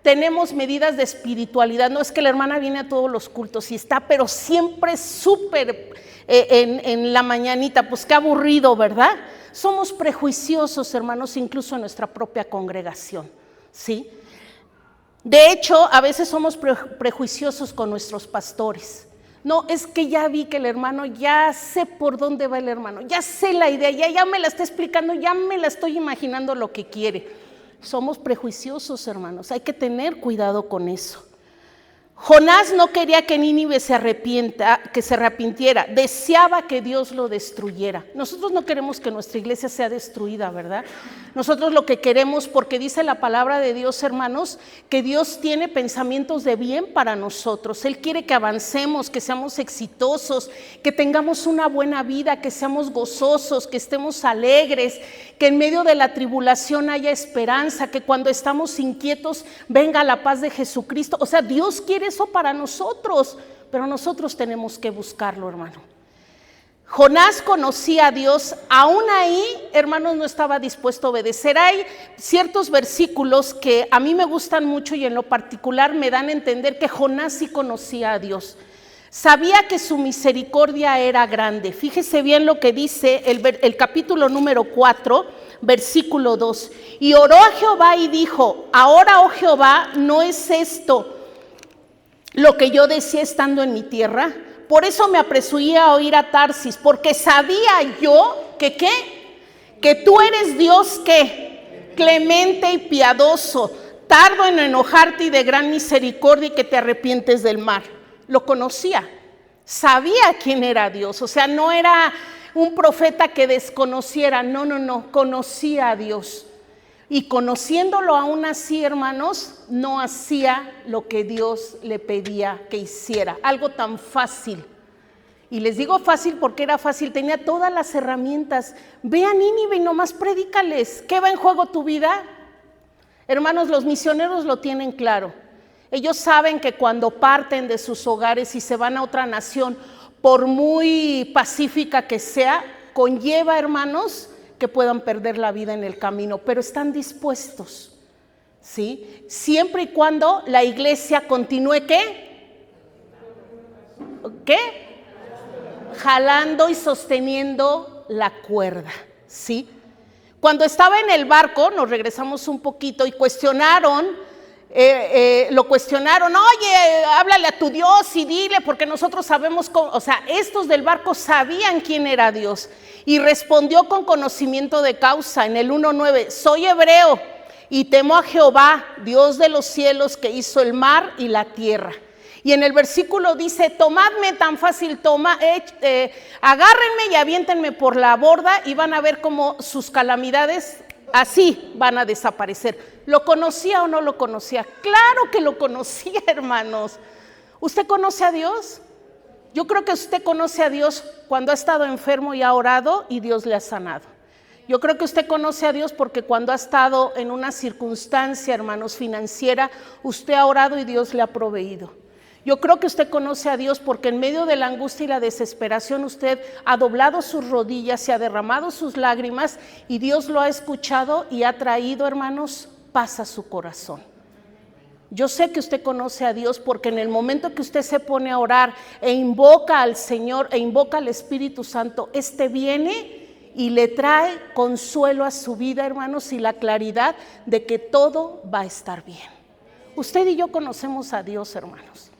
tenemos medidas de espiritualidad. No es que la hermana viene a todos los cultos y está, pero siempre súper en la mañanita. Pues qué aburrido, ¿verdad? Somos prejuiciosos, hermanos, incluso en nuestra propia congregación, ¿sí? De hecho, a veces somos prejuiciosos con nuestros pastores. No, es que ya vi que el hermano, ya sé por dónde va el hermano, ya sé la idea, ya me la está explicando, ya me la estoy imaginando lo que quiere. Somos prejuiciosos, hermanos, hay que tener cuidado con eso. Jonás no quería que Nínive se arrepintiera, deseaba que Dios lo destruyera. Nosotros no queremos que nuestra iglesia sea destruida, ¿verdad? Nosotros lo que queremos, porque dice la palabra de Dios, hermanos, que Dios tiene pensamientos de bien para nosotros. Él quiere que avancemos, que seamos exitosos, que tengamos una buena vida, que seamos gozosos, que estemos alegres, que en medio de la tribulación haya esperanza, que cuando estamos inquietos venga la paz de Jesucristo. O sea, Dios quiere eso para nosotros, pero nosotros tenemos que buscarlo, hermano. Jonás conocía a Dios, aún ahí, hermanos, no estaba dispuesto a obedecer. Hay ciertos versículos que a mí me gustan mucho y en lo particular me dan a entender que Jonás sí conocía a Dios. Sabía que su misericordia era grande. Fíjese bien lo que dice el capítulo número 4, versículo 2. Y oró a Jehová y dijo: ahora, oh Jehová, ¿no es esto lo que yo decía estando en mi tierra? Por eso me apresuré a ir a Tarsis, porque sabía yo que ¿qué? Que tú eres Dios, ¿qué? Clemente y piadoso, tardo en enojarte y de gran misericordia, y que te arrepientes del mal. Lo conocía, sabía quién era Dios. O sea, no era un profeta que desconociera, no, conocía a Dios. Y conociéndolo aún así, hermanos, no hacía lo que Dios le pedía que hiciera. Algo tan fácil. Y les digo fácil porque era fácil, tenía todas las herramientas. Ve a Nínive y nomás predícales. ¿Qué va en juego tu vida? Hermanos, los misioneros lo tienen claro. Ellos saben que cuando parten de sus hogares y se van a otra nación, por muy pacífica que sea, conlleva, hermanos, que puedan perder la vida en el camino, pero están dispuestos, ¿sí? Siempre y cuando la iglesia continúe, ¿qué? Jalando y sosteniendo la cuerda, ¿sí? Cuando estaba en el barco, nos regresamos un poquito y lo cuestionaron: oye, háblale a tu Dios y dile, porque nosotros sabemos cómo. O sea, estos del barco sabían quién era Dios. Y respondió con conocimiento de causa en el 1:9: soy hebreo y temo a Jehová, Dios de los cielos, que hizo el mar y la tierra. Y en el versículo dice: tomadme, tan fácil, agárrenme y aviéntenme por la borda, y van a ver cómo sus calamidades así van a desaparecer. ¿Lo conocía o no lo conocía? Claro que lo conocía, hermanos. ¿Usted conoce a Dios? Yo creo que usted conoce a Dios cuando ha estado enfermo y ha orado y Dios le ha sanado. Yo creo que usted conoce a Dios porque cuando ha estado en una circunstancia, hermanos, financiera, usted ha orado y Dios le ha proveído. Yo creo que usted conoce a Dios porque en medio de la angustia y la desesperación usted ha doblado sus rodillas, se ha derramado sus lágrimas y Dios lo ha escuchado y ha traído, hermanos, paz a su corazón. Yo sé que usted conoce a Dios porque en el momento que usted se pone a orar e invoca al Señor e invoca al Espíritu Santo, este viene y le trae consuelo a su vida, hermanos, y la claridad de que todo va a estar bien. Usted y yo conocemos a Dios, hermanos.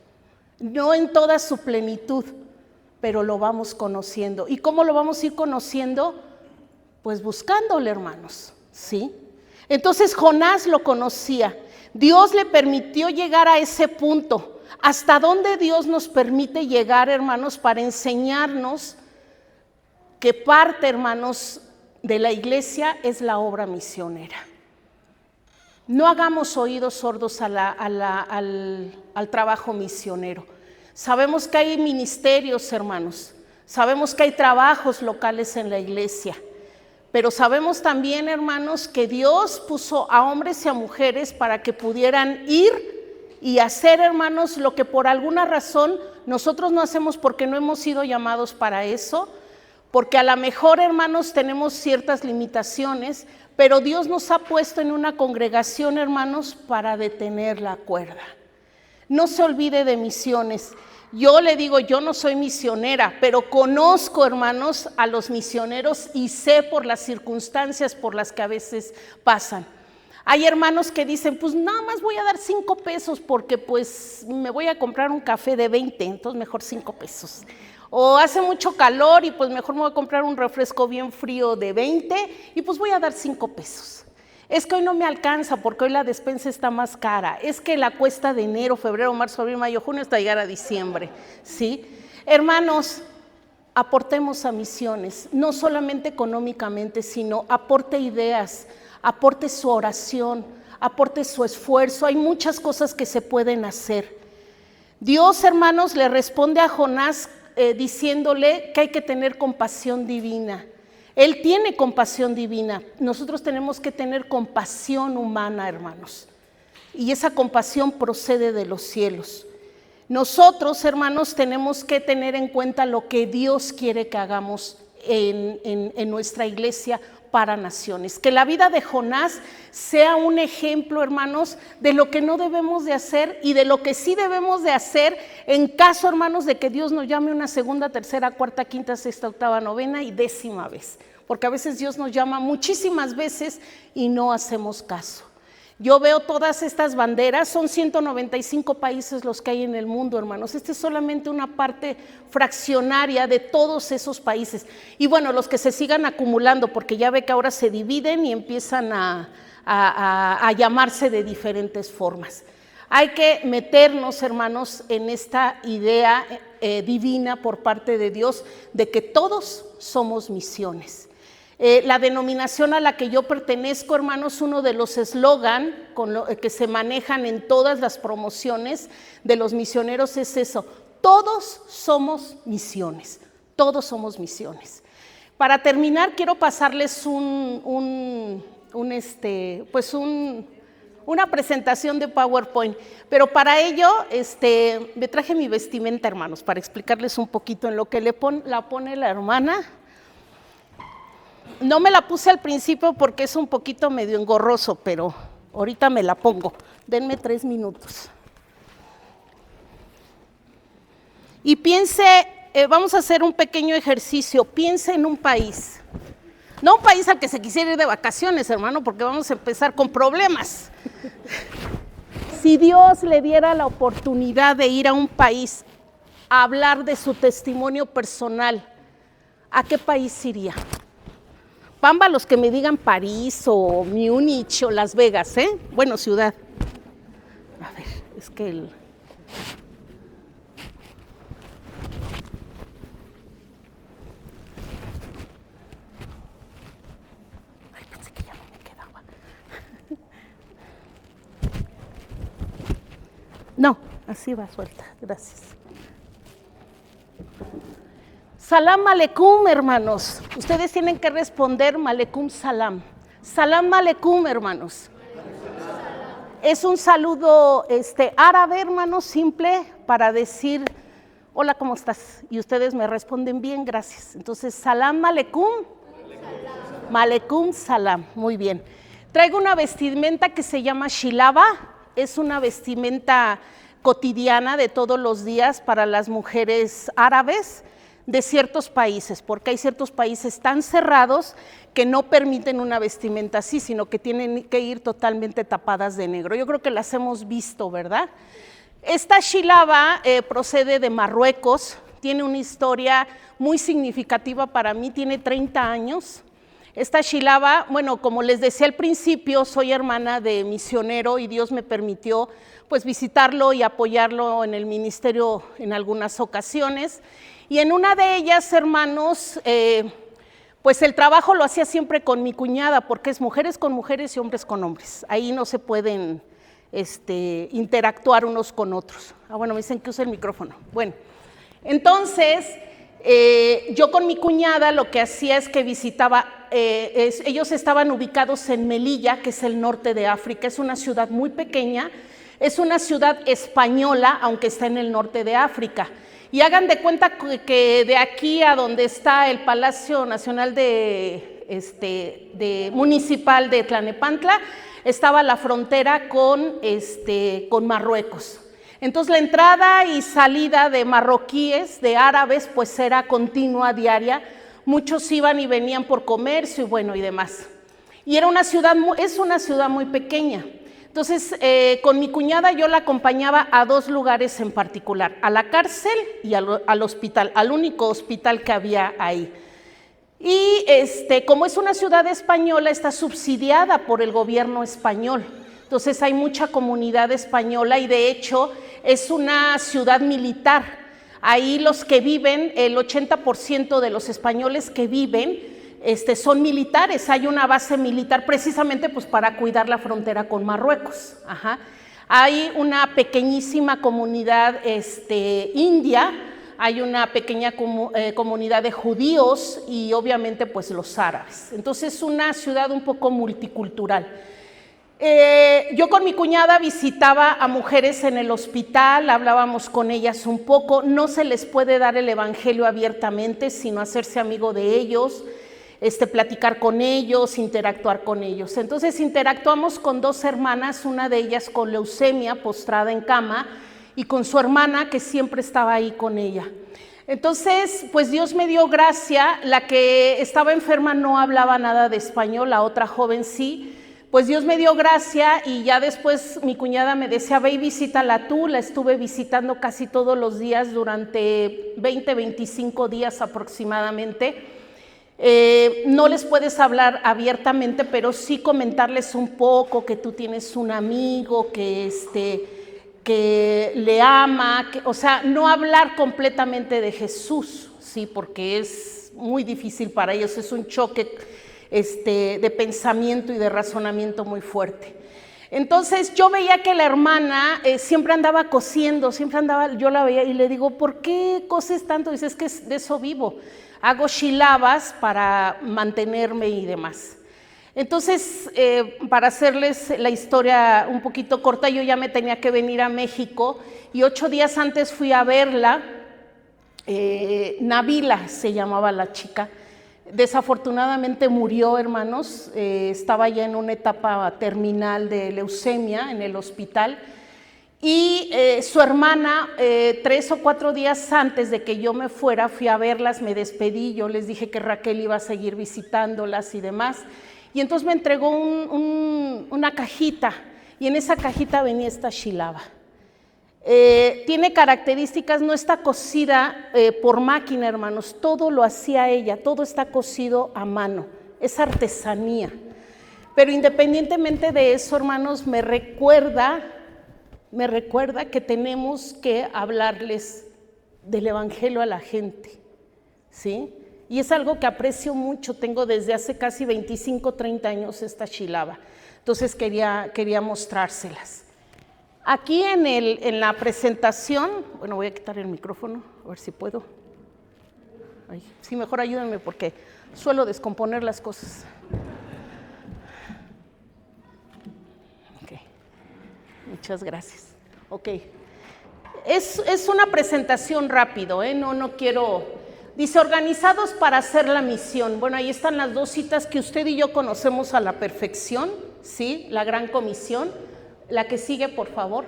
No en toda su plenitud, pero lo vamos conociendo. ¿Y cómo lo vamos a ir conociendo? Pues buscándole, hermanos, ¿sí? Entonces Jonás lo conocía. Dios le permitió llegar a ese punto. ¿Hasta dónde Dios nos permite llegar, hermanos, para enseñarnos que parte, hermanos, de la iglesia es la obra misionera? No hagamos oídos sordos al trabajo misionero. Sabemos que hay ministerios, hermanos. Sabemos que hay trabajos locales en la iglesia. Pero sabemos también, hermanos, que Dios puso a hombres y a mujeres para que pudieran ir y hacer, hermanos, lo que por alguna razón nosotros no hacemos porque no hemos sido llamados para eso, porque a lo mejor, hermanos, tenemos ciertas limitaciones, pero Dios nos ha puesto en una congregación, hermanos, para detener la cuerda. No se olvide de misiones. Yo le digo, yo no soy misionera, pero conozco, hermanos, a los misioneros y sé por las circunstancias por las que a veces pasan. Hay hermanos que dicen, pues nada más voy a dar 5 pesos porque pues me voy a comprar un café de 20, entonces mejor 5 pesos. O hace mucho calor y pues mejor me voy a comprar un refresco bien frío de 20 y pues voy a dar 5 pesos. Es que hoy no me alcanza porque hoy la despensa está más cara. Es que la cuesta de enero, febrero, marzo, abril, mayo, junio hasta llegar a diciembre, ¿sí? Hermanos, aportemos a misiones, no solamente económicamente, sino aporte ideas, aporte su oración, aporte su esfuerzo. Hay muchas cosas que se pueden hacer. Dios, hermanos, le responde a Jonás diciéndole que hay que tener compasión divina. Él tiene compasión divina. Nosotros tenemos que tener compasión humana, hermanos. Y esa compasión procede de los cielos. Nosotros, hermanos, tenemos que tener en cuenta lo que Dios quiere que hagamos en nuestra iglesia para naciones. Que la vida de Jonás sea un ejemplo, hermanos, de lo que no debemos de hacer y de lo que sí debemos de hacer en caso, hermanos, de que Dios nos llame una segunda, tercera, cuarta, quinta, sexta, octava, novena y 10ª vez. Porque a veces Dios nos llama muchísimas veces y no hacemos caso. Yo veo todas estas banderas, son 195 países los que hay en el mundo, hermanos. Esta es solamente una parte fraccionaria de todos esos países. Y bueno, los que se sigan acumulando, porque ya ve que ahora se dividen y empiezan a llamarse de diferentes formas. Hay que meternos, hermanos, en esta idea divina por parte de Dios de que todos somos misiones. La denominación a la que yo pertenezco, hermanos, uno de los eslogan que se manejan en todas las promociones de los misioneros es eso: todos somos misiones, todos somos misiones. Para terminar, quiero pasarles una presentación de PowerPoint, pero para ello me traje mi vestimenta, hermanos, para explicarles un poquito en lo que la pone la hermana. No me la puse al principio porque es un poquito medio engorroso, pero ahorita me la pongo. Denme 3 minutos. Y piense, vamos a hacer un pequeño ejercicio. Piense en un país. No un país al que se quisiera ir de vacaciones, hermano, porque vamos a empezar con problemas. Si Dios le diera la oportunidad de ir a un país a hablar de su testimonio personal, ¿a qué país iría? Pamba, los que me digan París o Múnich o Las Vegas, Bueno, ciudad. A ver, es que Ay, pensé que ya no me quedaba. No, así va suelta, gracias. Salam aleikum, hermanos. Ustedes tienen que responder Malekum salam. Salam aleikum, hermanos. Es un saludo árabe, hermanos, simple para decir hola, ¿cómo estás? Y ustedes me responden bien, gracias. Entonces, salam aleikum. Malekum salam. Muy bien. Traigo una vestimenta que se llama shilaba. Es una vestimenta cotidiana de todos los días para las mujeres árabes de ciertos países, porque hay ciertos países tan cerrados que no permiten una vestimenta así, sino que tienen que ir totalmente tapadas de negro. Yo creo que las hemos visto, ¿verdad? Esta shilaba procede de Marruecos, tiene una historia muy significativa para mí, tiene 30 años. Esta shilaba, bueno, como les decía al principio, soy hermana de misionero y Dios me permitió pues visitarlo y apoyarlo en el ministerio en algunas ocasiones. Y en una de ellas, hermanos, pues el trabajo lo hacía siempre con mi cuñada, porque es mujeres con mujeres y hombres con hombres. Ahí no se pueden interactuar unos con otros. Bueno, me dicen que use el micrófono. Bueno, entonces yo con mi cuñada lo que hacía es que visitaba, ellos estaban ubicados en Melilla, que es el norte de África, es una ciudad muy pequeña, es una ciudad española, aunque está en el norte de África. Y hagan de cuenta que de aquí a donde está el Palacio Nacional Municipal de Tlalnepantla, estaba la frontera con Marruecos. Entonces la entrada y salida de marroquíes, de árabes, pues era continua, diaria. Muchos iban y venían por comercio y bueno, y demás. Y es una ciudad muy pequeña. Entonces, con mi cuñada yo la acompañaba a 2 lugares en particular, a la cárcel y al hospital, al único hospital que había ahí. Y como es una ciudad española, está subsidiada por el gobierno español. Entonces hay mucha comunidad española y de hecho es una ciudad militar. Ahí los que viven, el 80% de los españoles que viven, son militares. Hay una base militar precisamente pues para cuidar la frontera con Marruecos. Hay una pequeñísima comunidad india, hay una pequeña comunidad de judíos y obviamente pues los árabes. Entonces es una ciudad un poco multicultural. Yo con mi cuñada visitaba a mujeres en el hospital, hablábamos con ellas un poco. No se les puede dar el evangelio abiertamente, sino hacerse amigo de ellos, platicar con ellos, interactuar con ellos. Entonces interactuamos con 2 hermanas, una de ellas con leucemia, postrada en cama, y con su hermana que siempre estaba ahí con ella. Entonces, pues Dios me dio gracia. La que estaba enferma no hablaba nada de español, la otra joven sí. Pues Dios me dio gracia y ya después mi cuñada me decía, ve y visítala tú. La estuve visitando casi todos los días durante 25 días aproximadamente. No les puedes hablar abiertamente, pero sí comentarles un poco que tú tienes un amigo que le ama, o sea, no hablar completamente de Jesús, sí, porque es muy difícil para ellos, es un choque de pensamiento y de razonamiento muy fuerte. Entonces yo veía que la hermana siempre andaba cosiendo, yo la veía y le digo, ¿por qué coses tanto? Dice, es que de eso vivo, hago shilabas para mantenerme y demás. Entonces, para hacerles la historia un poquito corta, yo ya me tenía que venir a México y 8 días antes fui a verla. Nabila se llamaba la chica. Desafortunadamente murió, hermanos. Estaba ya en una etapa terminal de leucemia en el hospital. Y su hermana, 3 o 4 días antes de que yo me fuera, fui a verlas, me despedí, yo les dije que Raquel iba a seguir visitándolas y demás. Y entonces me entregó una cajita, y en esa cajita venía esta shilaba. Tiene características, no está cosida por máquina, hermanos, todo lo hacía ella, todo está cosido a mano, es artesanía. Pero independientemente de eso, hermanos, me recuerda que tenemos que hablarles del evangelio a la gente, ¿sí? Y es algo que aprecio mucho, tengo desde hace casi 25, 30 años esta shilaba. Entonces quería mostrárselas. Aquí en la presentación, bueno, voy a quitar el micrófono, a ver si puedo. Ay, sí, mejor ayúdenme porque suelo descomponer las cosas. Ok, muchas gracias. Ok, es una presentación rápido, no quiero... Dice, organizados para hacer la misión. Bueno, ahí están las 2 citas que usted y yo conocemos a la perfección, ¿sí? La gran comisión. La que sigue, por favor.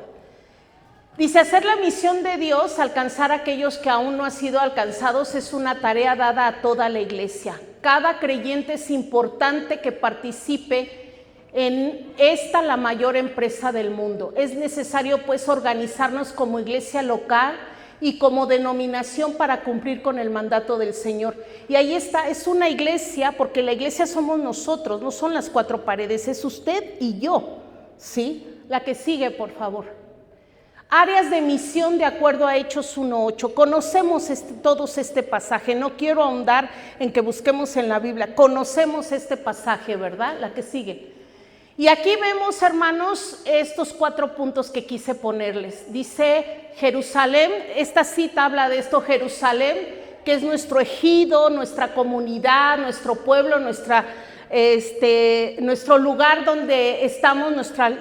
Dice, hacer la misión de Dios, alcanzar a aquellos que aún no han sido alcanzados, es una tarea dada a toda la iglesia. Cada creyente es importante que participe en esta, la mayor empresa del mundo. Es necesario, pues, organizarnos como iglesia local y como denominación para cumplir con el mandato del Señor. Y ahí está, es una iglesia, porque la iglesia somos nosotros, no son las 4 paredes, es usted y yo, ¿sí? La que sigue, por favor. Áreas de misión de acuerdo a Hechos 1:8. Conocemos todos este pasaje, no quiero ahondar en que busquemos en la Biblia, conocemos este pasaje, ¿verdad? La que sigue. Y aquí vemos, hermanos, estos 4 puntos que quise ponerles. Dice Jerusalén, esta cita habla de esto, Jerusalén, que es nuestro ejido, nuestra comunidad, nuestro pueblo, nuestro lugar donde estamos, nuestra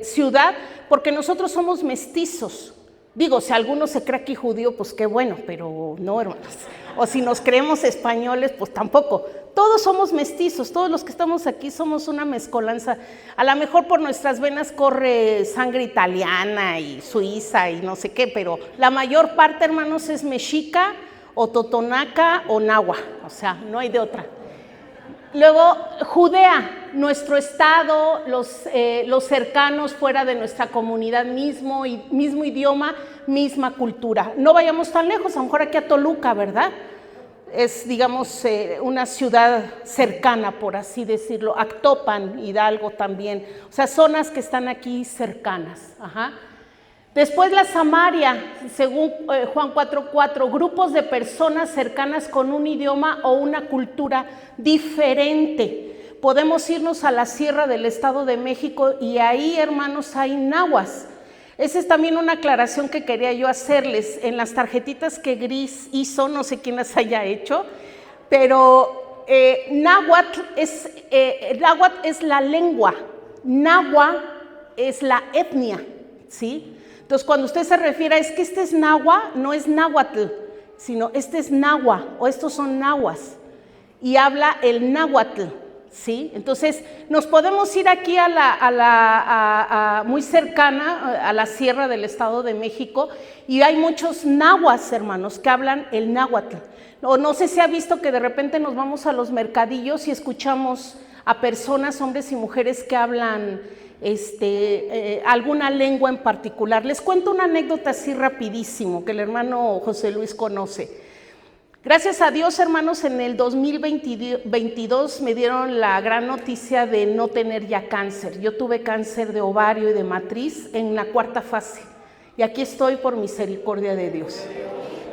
ciudad, porque nosotros somos mestizos. Digo, si alguno se cree aquí judío, pues qué bueno, pero no, hermanos. O si nos creemos españoles, pues tampoco. Todos somos mestizos, todos los que estamos aquí somos una mezcolanza. A lo mejor por nuestras venas corre sangre italiana y suiza y no sé qué, pero la mayor parte, hermanos, es mexica o totonaca o nahua, o sea, no hay de otra. Luego, Judea, nuestro estado, los cercanos fuera de nuestra comunidad, mismo idioma, misma cultura. No vayamos tan lejos, a lo mejor aquí a Toluca, ¿verdad? Es, digamos, una ciudad cercana, por así decirlo. Actopan, Hidalgo también. O sea, zonas que están aquí cercanas. Ajá. Después la Samaria, según Juan 4:4, grupos de personas cercanas con un idioma o una cultura diferente. Podemos irnos a la sierra del Estado de México y ahí, hermanos, hay nahuas. Esa es también una aclaración que quería yo hacerles. En las tarjetitas que Gris hizo, no sé quién las haya hecho, pero náhuatl es la lengua, nahua es la etnia, ¿sí? Entonces, cuando usted se refiere, es que este es nahua, no es náhuatl, sino este es nahua, o estos son nahuas, y habla el náhuatl, ¿sí? Entonces, nos podemos ir aquí muy cercana a la sierra del Estado de México, y hay muchos nahuas, hermanos, que hablan el náhuatl. O no sé si ha visto que de repente nos vamos a los mercadillos y escuchamos a personas, hombres y mujeres, que hablan alguna lengua en particular. Les cuento una anécdota así rapidísimo que el hermano José Luis conoce. Gracias a Dios, hermanos, en el 2022 me dieron la gran noticia de no tener ya cáncer. Yo tuve cáncer de ovario y de matriz en la 4ª fase y aquí estoy por misericordia de Dios.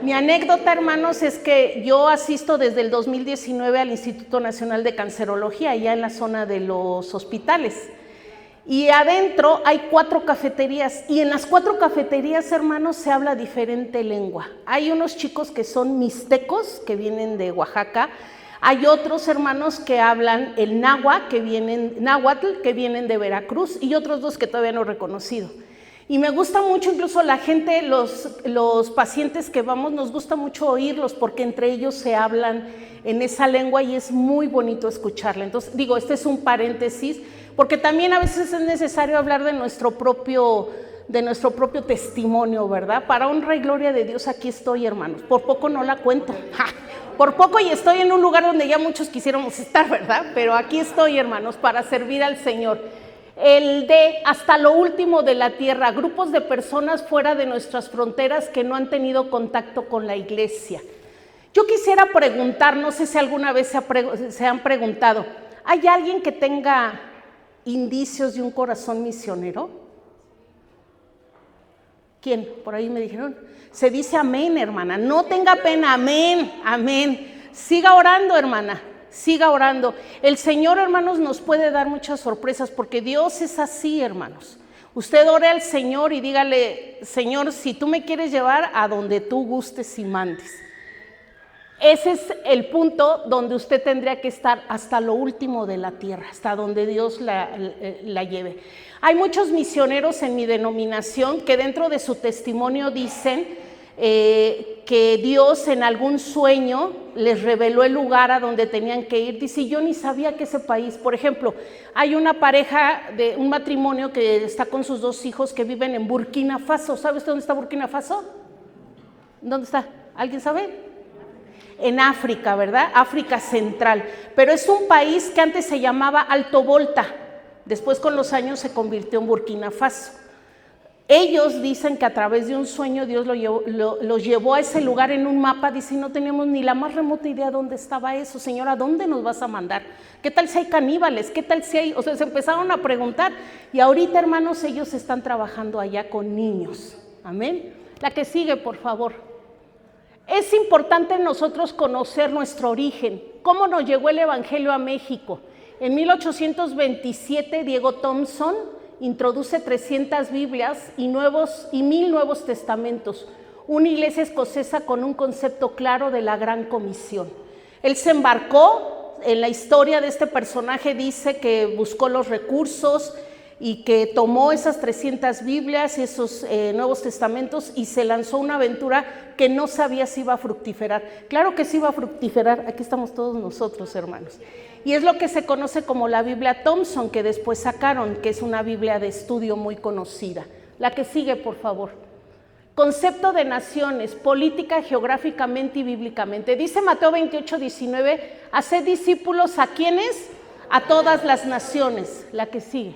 Mi anécdota, hermanos, es que yo asisto desde el 2019 al Instituto Nacional de Cancerología, allá en la zona de los hospitales. Y adentro hay 4 cafeterías y en las 4 cafeterías, hermanos, se habla diferente lengua. Hay unos chicos que son mixtecos, que vienen de Oaxaca. Hay otros hermanos que hablan el náhuatl, que vienen de Veracruz, y otros 2 que todavía no he reconocido. Y me gusta mucho, incluso la gente, los pacientes que vamos, nos gusta mucho oírlos porque entre ellos se hablan en esa lengua y es muy bonito escucharla. Entonces, digo, este es un paréntesis, porque también a veces es necesario hablar de nuestro propio testimonio, ¿verdad? Para honra y gloria de Dios, aquí estoy, hermanos. Por poco no la cuento. ¡Ja! Por poco y estoy en un lugar donde ya muchos quisiéramos estar, ¿verdad? Pero aquí estoy, hermanos, para servir al Señor. El de hasta lo último de la tierra, grupos de personas fuera de nuestras fronteras que no han tenido contacto con la iglesia. Yo quisiera preguntar, no sé si alguna vez se han preguntado, ¿hay alguien que tenga indicios de un corazón misionero? ¿Quién? Por ahí me dijeron. Se dice amén, hermana. No tenga pena, amén, amén. Siga orando, hermana. Siga orando. El Señor, hermanos, nos puede dar muchas sorpresas porque Dios es así, hermanos. Usted ore al Señor y dígale, Señor, si tú me quieres llevar a donde tú gustes y mandes. Ese es el punto donde usted tendría que estar hasta lo último de la tierra, hasta donde Dios la lleve. Hay muchos misioneros en mi denominación que dentro de su testimonio dicen que Dios en algún sueño les reveló el lugar a donde tenían que ir. Dice, yo ni sabía que ese país, por ejemplo, hay una pareja, un matrimonio que está con sus 2 hijos que viven en Burkina Faso. ¿Sabe usted dónde está Burkina Faso? ¿Dónde está? ¿Alguien sabe? En África, ¿verdad? África Central. Pero es un país que antes se llamaba Alto Volta. Después con los años se convirtió en Burkina Faso. Ellos dicen que a través de un sueño Dios los llevó a ese lugar en un mapa. Dicen, no teníamos ni la más remota idea dónde estaba eso. Señor, ¿a dónde nos vas a mandar? ¿Qué tal si hay caníbales? ¿Qué tal si hay? O sea, se empezaron a preguntar. Y ahorita, hermanos, ellos están trabajando allá con niños. Amén. La que sigue, por favor. Es importante nosotros conocer nuestro origen. ¿Cómo nos llegó el Evangelio a México? En 1827, Diego Thompson introduce 300 Biblias y 1000 Nuevos Testamentos, una iglesia escocesa con un concepto claro de la Gran Comisión. Él se embarcó, en la historia de este personaje dice que buscó los recursos y que tomó esas 300 Biblias y esos Nuevos Testamentos y se lanzó una aventura que no sabía si iba a fructiferar. Claro que sí iba a fructiferar, aquí estamos todos nosotros, hermanos. Y es lo que se conoce como la Biblia Thompson, que después sacaron, que es una Biblia de estudio muy conocida. La que sigue, por favor. Concepto de naciones, política geográficamente y bíblicamente. Dice Mateo 28:19, haced discípulos ¿a quiénes? A todas las naciones. La que sigue.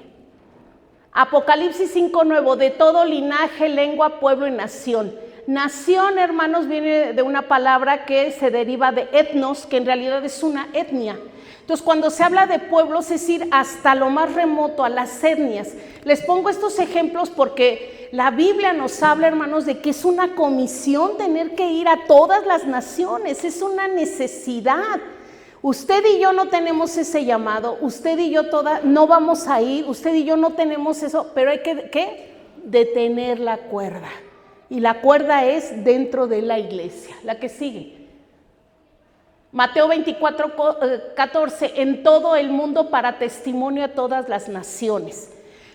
Apocalipsis 5:9, de todo linaje, lengua, pueblo y nación. Nación, hermanos, viene de una palabra que se deriva de etnos, que en realidad es una etnia. Entonces, cuando se habla de pueblos, es ir hasta lo más remoto, a las etnias. Les pongo estos ejemplos porque la Biblia nos habla, hermanos, de que es una comisión tener que ir a todas las naciones, es una necesidad. Usted y yo no tenemos ese llamado, usted y yo no vamos a ir, usted y yo no tenemos eso, pero hay que detener la cuerda. Y la cuerda es dentro de la iglesia. La que sigue. Mateo 24:14, en todo el mundo para testimonio a todas las naciones.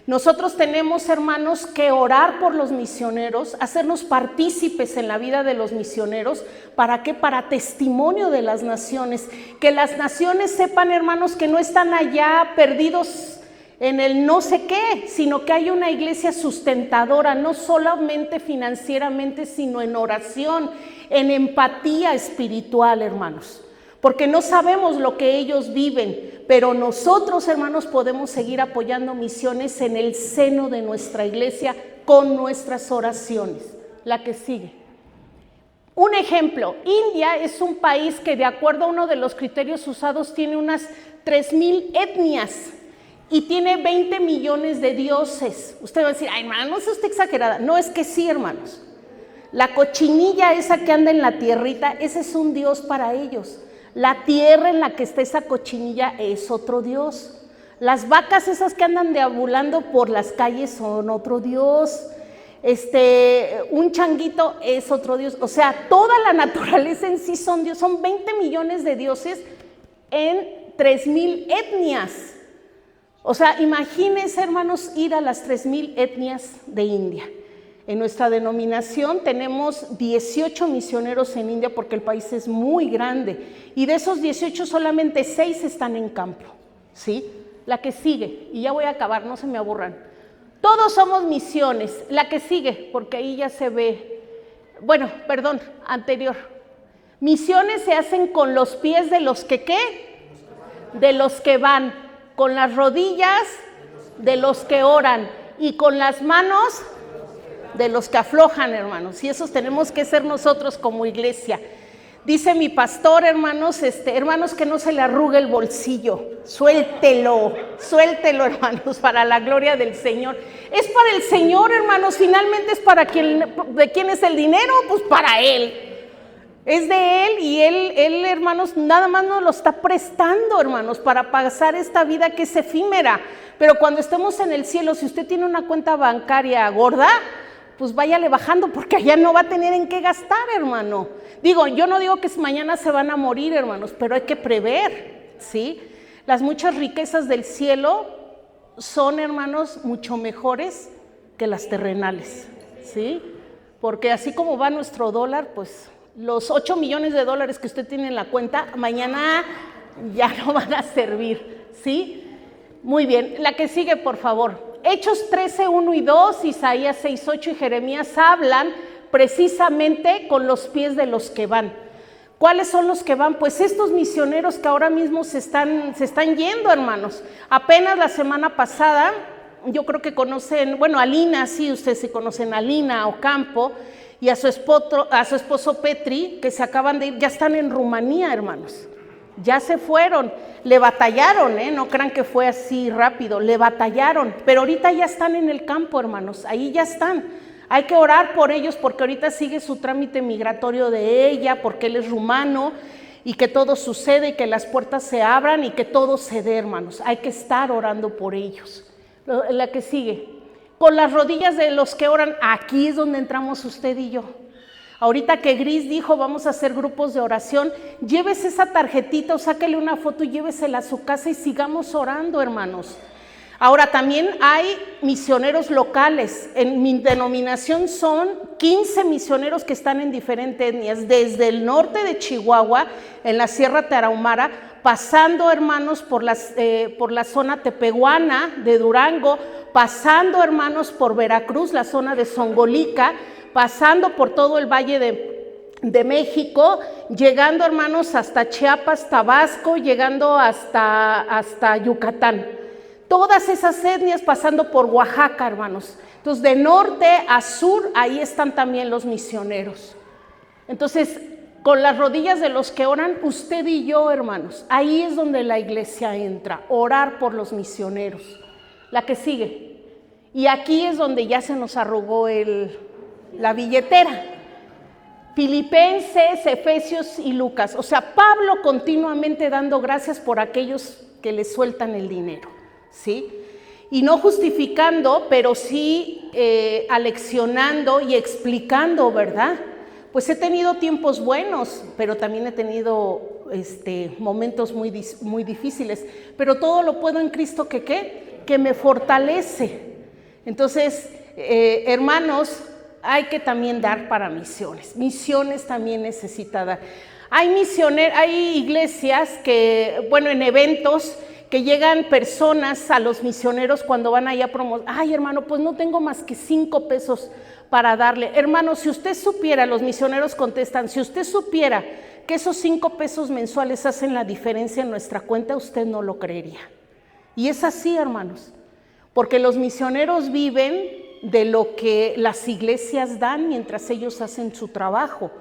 Nosotros tenemos, hermanos, que orar por los misioneros, hacernos partícipes en la vida de los misioneros. ¿Para qué? Para testimonio de las naciones. Que las naciones sepan, hermanos, que no están allá perdidos en el no sé qué, sino que hay una iglesia sustentadora, no solamente financieramente, sino en oración, en empatía espiritual, hermanos. Porque no sabemos lo que ellos viven, pero nosotros, hermanos, podemos seguir apoyando misiones en el seno de nuestra iglesia con nuestras oraciones. La que sigue. Un ejemplo, India es un país que de acuerdo a uno de los criterios usados tiene unas 3,000 etnias y tiene 20 millones de dioses. Usted va a decir, ay, hermano, no es usted exagerada. No, es que sí, hermanos. La cochinilla esa que anda en la tierrita, ese es un dios para ellos. La tierra en la que está esa cochinilla es otro dios. Las vacas esas que andan deambulando por las calles son otro dios. Un changuito es otro dios. O sea, toda la naturaleza en sí son dios. Son 20 millones de dioses en 3,000 etnias. O sea, imagínense, hermanos, ir a las 3,000 etnias de India. En nuestra denominación tenemos 18 misioneros en India porque el país es muy grande y de esos 18 solamente 6 están en campo, ¿sí? La que sigue, y ya voy a acabar, no se me aburran. Todos somos misiones. La que sigue, porque ahí ya se ve, bueno, perdón, anterior. Misiones se hacen con los pies de los que ¿qué? De los que van, con las rodillas de los que oran y con las manos de los que aflojan, hermanos, y esos tenemos que ser nosotros como iglesia. Dice mi pastor, hermanos, hermanos, que no se le arrugue el bolsillo, suéltelo, hermanos, para la gloria del Señor. Es para el Señor, hermanos, finalmente es para ¿de quién es el dinero? Pues para Él. Es de Él y Él, hermanos, nada más nos lo está prestando, hermanos, para pasar esta vida que es efímera. Pero cuando estemos en el cielo, si usted tiene una cuenta bancaria gorda, pues váyale bajando porque allá no va a tener en qué gastar, hermano. Digo, yo no digo que mañana se van a morir, hermanos, pero hay que prever, ¿sí? Las muchas riquezas del cielo son, hermanos, mucho mejores que las terrenales, ¿sí? Porque así como va nuestro dólar, pues los 8 millones de dólares que usted tiene en la cuenta, mañana ya no van a servir, ¿sí? Muy bien, la que sigue, por favor. Hechos 13:1 y 2, Isaías 6:8 y Jeremías hablan precisamente con los pies de los que van. ¿Cuáles son los que van? Pues estos misioneros que ahora mismo se están yendo, hermanos. Apenas la semana pasada, yo creo que conocen, bueno, a Lina, sí, ustedes sí conocen a Lina Ocampo y a su esposo Petri, que se acaban de ir, ya están en Rumanía, hermanos. Ya se fueron, le batallaron, no crean que fue así rápido, le batallaron, pero ahorita ya están en el campo, hermanos, ahí ya están. Hay que orar por ellos porque ahorita sigue su trámite migratorio de ella, porque él es rumano, y que todo suceda y que las puertas se abran y que todo se dé, hermanos. Hay que estar orando por ellos. La que sigue, con las rodillas de los que oran, aquí es donde entramos usted y yo. Ahorita que Gris dijo, vamos a hacer grupos de oración, llévese esa tarjetita o sáquele una foto y llévesela a su casa y sigamos orando, hermanos. Ahora también hay misioneros locales. En mi denominación son 15 misioneros que están en diferentes etnias, desde el norte de Chihuahua, en la Sierra Tarahumara, pasando, hermanos, por la zona tepehuana de Durango, pasando, hermanos, por Veracruz, la zona de Zongolica, pasando por todo el Valle de México, llegando, hermanos, hasta Chiapas, Tabasco, llegando hasta Yucatán. Todas esas etnias pasando por Oaxaca, hermanos. Entonces, de norte a sur, ahí están también los misioneros. Entonces, con las rodillas de los que oran, usted y yo, hermanos, ahí es donde la iglesia entra, orar por los misioneros. La que sigue. Y aquí es donde ya se nos arrugó la billetera. Filipenses, Efesios y Lucas. O sea, Pablo continuamente dando gracias por aquellos que le sueltan el dinero, ¿sí? Y no justificando, pero sí aleccionando y explicando, ¿verdad? Pues he tenido tiempos buenos, pero también he tenido momentos muy difíciles. Pero todo lo puedo en Cristo que me fortalece. Entonces, hermanos, hay que también dar para misiones. Misiones también necesita dar. Hay iglesias que, bueno, en eventos que llegan personas a los misioneros cuando van allá a promover. Ay, hermano, pues no tengo más que 5 pesos para darle. Hermano, si usted supiera, los misioneros contestan, si usted supiera que esos 5 pesos mensuales hacen la diferencia en nuestra cuenta, usted no lo creería. Y es así, hermanos, porque los misioneros viven de lo que las iglesias dan mientras ellos hacen su trabajo,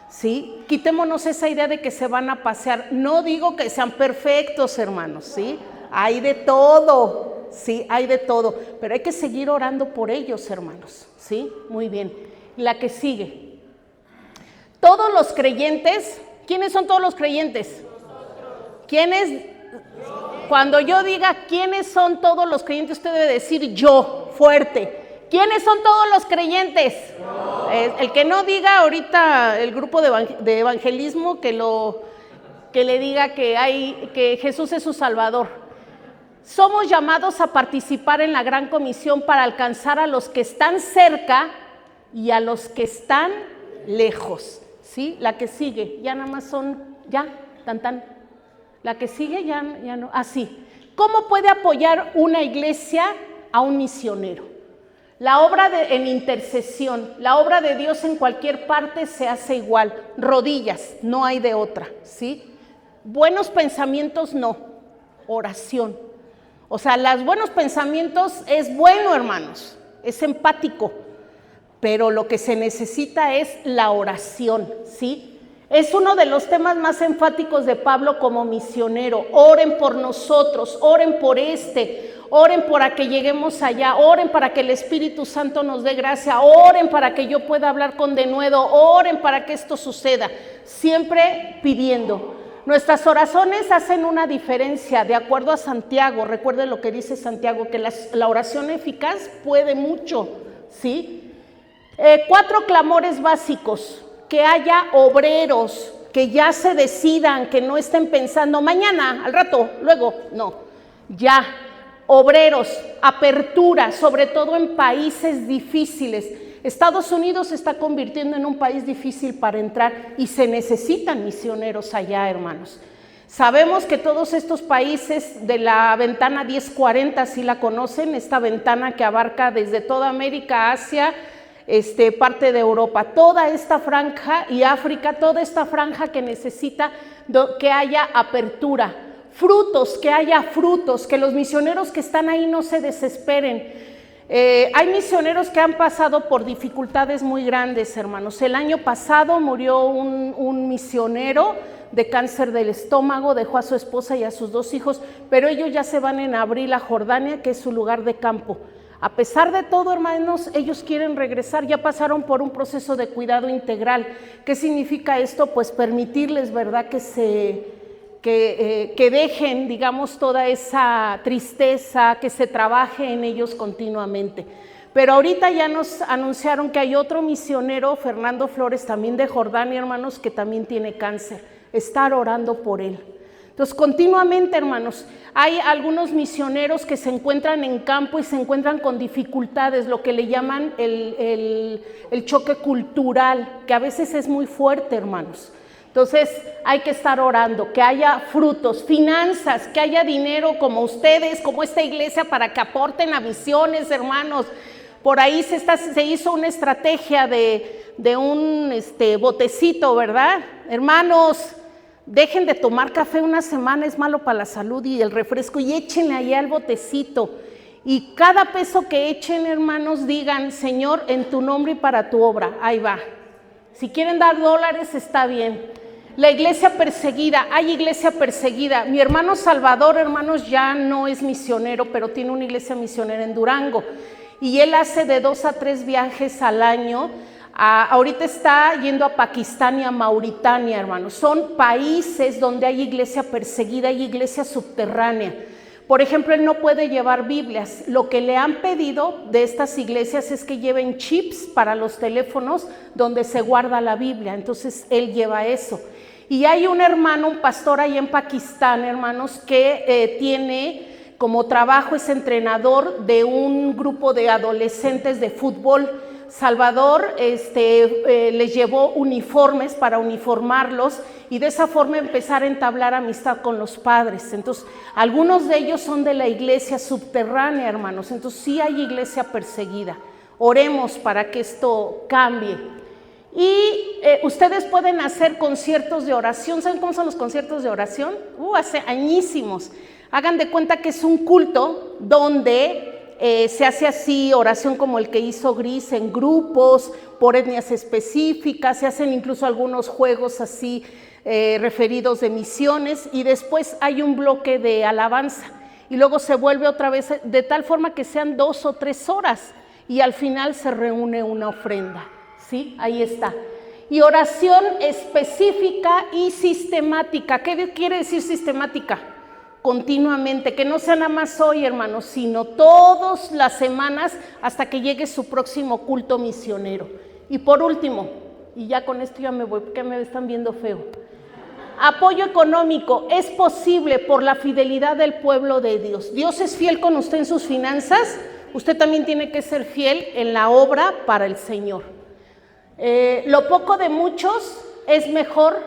¿sí? Quitémonos esa idea de que se van a pasear. No digo que sean perfectos, hermanos, ¿sí? Hay de todo, ¿sí? Hay de todo, pero hay que seguir orando por ellos, hermanos, ¿sí? Muy bien. La que sigue. Todos los creyentes, ¿quiénes son todos los creyentes? ¿Quiénes? Cuando yo diga quiénes son todos los creyentes, usted debe decir yo, fuerte. ¿Quiénes son todos los creyentes? El que no diga ahorita el grupo de evangelismo, que le diga que Jesús es su Salvador. Somos llamados a participar en la gran comisión para alcanzar a los que están cerca y a los que están lejos, ¿sí? La que sigue, ya nada más son, tan. La que sigue ya no, así. ¿Cómo puede apoyar una iglesia a un misionero? La obra en intercesión, la obra de Dios en cualquier parte se hace igual, rodillas, no hay de otra, ¿sí? Buenos pensamientos no, oración. O sea, los buenos pensamientos es bueno, hermanos, es empático, pero lo que se necesita es la oración, ¿sí? Es uno de los temas más enfáticos de Pablo como misionero. Oren por nosotros, oren por oren para que lleguemos allá, oren para que el Espíritu Santo nos dé gracia, oren para que yo pueda hablar con denuedo, oren para que esto suceda, siempre pidiendo. Nuestras oraciones hacen una diferencia, de acuerdo a Santiago. Recuerden lo que dice Santiago, que la oración eficaz puede mucho, ¿sí? 4 clamores básicos: que haya obreros, que ya se decidan, que no estén pensando mañana, al rato, luego, no, ya. Obreros, apertura, sobre todo en países difíciles. Estados Unidos se está convirtiendo en un país difícil para entrar y se necesitan misioneros allá, hermanos. Sabemos que todos estos países de la ventana 1040, si la conocen, esta ventana que abarca desde toda América, Asia, parte de Europa, toda esta franja y África, toda esta franja que necesita que haya apertura. Frutos, que haya frutos, que los misioneros que están ahí no se desesperen. Hay misioneros que han pasado por dificultades muy grandes, hermanos. El año pasado murió un misionero de cáncer del estómago, dejó a su esposa y a sus 2 hijos, pero ellos ya se van en abril a Jordania, que es su lugar de campo. A pesar de todo, hermanos, ellos quieren regresar, ya pasaron por un proceso de cuidado integral. ¿Qué significa esto? Pues permitirles, ¿verdad?, que dejen, digamos, toda esa tristeza, que se trabaje en ellos continuamente. Pero ahorita ya nos anunciaron que hay otro misionero, Fernando Flores, también de Jordania, hermanos, que también tiene cáncer. Estar orando por él. Entonces, continuamente, hermanos, hay algunos misioneros que se encuentran en campo y se encuentran con dificultades, lo que le llaman el choque cultural, que a veces es muy fuerte, hermanos. Entonces, hay que estar orando, que haya frutos, finanzas, que haya dinero como ustedes, como esta iglesia, para que aporten a misiones, hermanos. Por ahí se hizo una estrategia de un botecito, ¿verdad? Hermanos, dejen de tomar café una semana, es malo para la salud y el refresco, y échenle allá el botecito. Y cada peso que echen, hermanos, digan: Señor, en tu nombre y para tu obra. Ahí va. Si quieren dar dólares, está bien. La iglesia perseguida, hay iglesia perseguida. Mi hermano Salvador, hermanos, ya no es misionero, pero tiene una iglesia misionera en Durango. Y él hace de 2 a 3 viajes al año. Ahorita está yendo a Pakistán y a Mauritania, hermanos. Son países donde hay iglesia perseguida, hay iglesia subterránea. Por ejemplo, él no puede llevar Biblias. Lo que le han pedido de estas iglesias es que lleven chips para los teléfonos donde se guarda la Biblia. Entonces, él lleva eso. Y hay un hermano, un pastor ahí en Pakistán, hermanos, que tiene como trabajo, es entrenador de un grupo de adolescentes de fútbol. Salvador les llevó uniformes para uniformarlos y de esa forma empezar a entablar amistad con los padres. Entonces, algunos de ellos son de la iglesia subterránea, hermanos. Entonces, sí hay iglesia perseguida. Oremos para que esto cambie. Y ustedes pueden hacer conciertos de oración. ¿Saben cómo son los conciertos de oración? Hace añísimos. Hagan de cuenta que es un culto donde se hace así, oración como el que hizo Gris, en grupos, por etnias específicas. Se hacen incluso algunos juegos así referidos de misiones, y después hay un bloque de alabanza y luego se vuelve otra vez, de tal forma que sean 2 o 3 horas, y al final se reúne una ofrenda. ¿Sí? Ahí está. Y oración específica y sistemática. ¿Qué quiere decir sistemática? Continuamente, que no sea nada más hoy, hermanos, sino todas las semanas hasta que llegue su próximo culto misionero. Y por último, y ya con esto ya me voy, porque me están viendo feo. Apoyo económico. Es posible por la fidelidad del pueblo de Dios. Dios es fiel con usted en sus finanzas. Usted también tiene que ser fiel en la obra para el Señor. Lo poco de muchos es mejor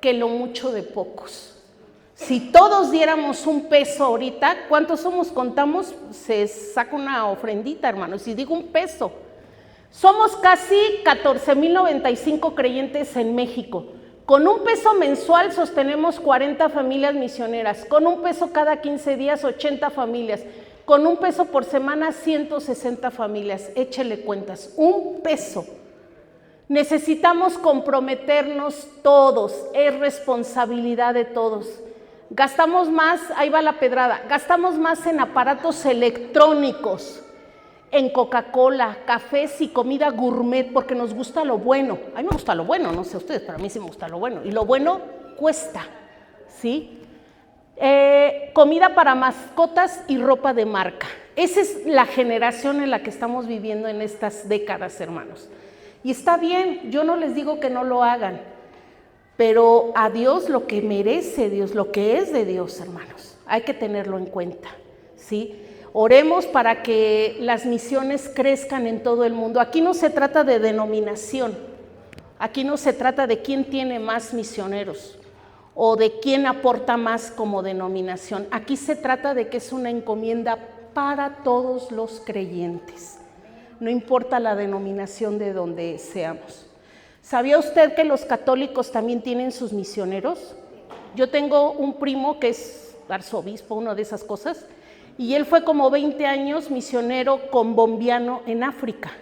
que lo mucho de pocos. Si todos diéramos un peso ahorita, ¿cuántos somos? Contamos, se saca una ofrendita, hermanos. Si digo un peso, somos casi 14,095 creyentes en México. Con un peso mensual sostenemos 40 familias misioneras. Con un peso cada 15 días, 80 familias. Con un peso por semana, 160 familias. Échele cuentas, un peso. Necesitamos comprometernos todos, es responsabilidad de todos. Gastamos más, ahí va la pedrada, gastamos más en aparatos electrónicos, en Coca-Cola, cafés y comida gourmet, porque nos gusta lo bueno. A mí me gusta lo bueno, no sé ustedes, pero a mí sí me gusta lo bueno. Y lo bueno cuesta, ¿sí? Comida para mascotas y ropa de marca. Esa es la generación en la que estamos viviendo en estas décadas, hermanos. Y está bien, yo no les digo que no lo hagan, pero a Dios lo que merece Dios, lo que es de Dios, hermanos, hay que tenerlo en cuenta, ¿sí? Oremos para que las misiones crezcan en todo el mundo. Aquí no se trata de denominación, aquí no se trata de quién tiene más misioneros o de quién aporta más como denominación. Aquí se trata de que es una encomienda para todos los creyentes. No importa la denominación de donde seamos. ¿Sabía usted que los católicos también tienen sus misioneros? Yo tengo un primo que es arzobispo, una de esas cosas, y él fue como 20 años misionero combombiano en África.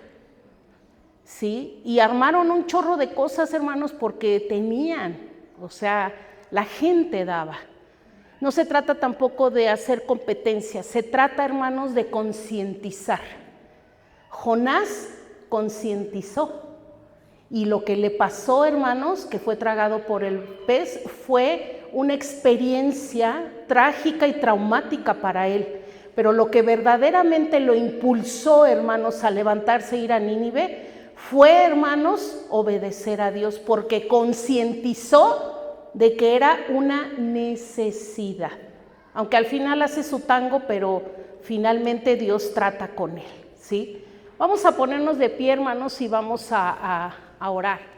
¿Sí? Y armaron un chorro de cosas, hermanos, porque tenían, o sea, la gente daba. No se trata tampoco de hacer competencia, se trata, hermanos, de concientizar. Jonás concientizó. Y lo que le pasó, hermanos, que fue tragado por el pez, fue una experiencia trágica y traumática para él. Pero lo que verdaderamente lo impulsó, hermanos, a levantarse e ir a Nínive, fue, hermanos, obedecer a Dios, porque concientizó de que era una necesidad. Aunque al final hace su tango, pero finalmente Dios trata con él, ¿sí? Vamos a ponernos de pie, hermanos, y vamos a orar.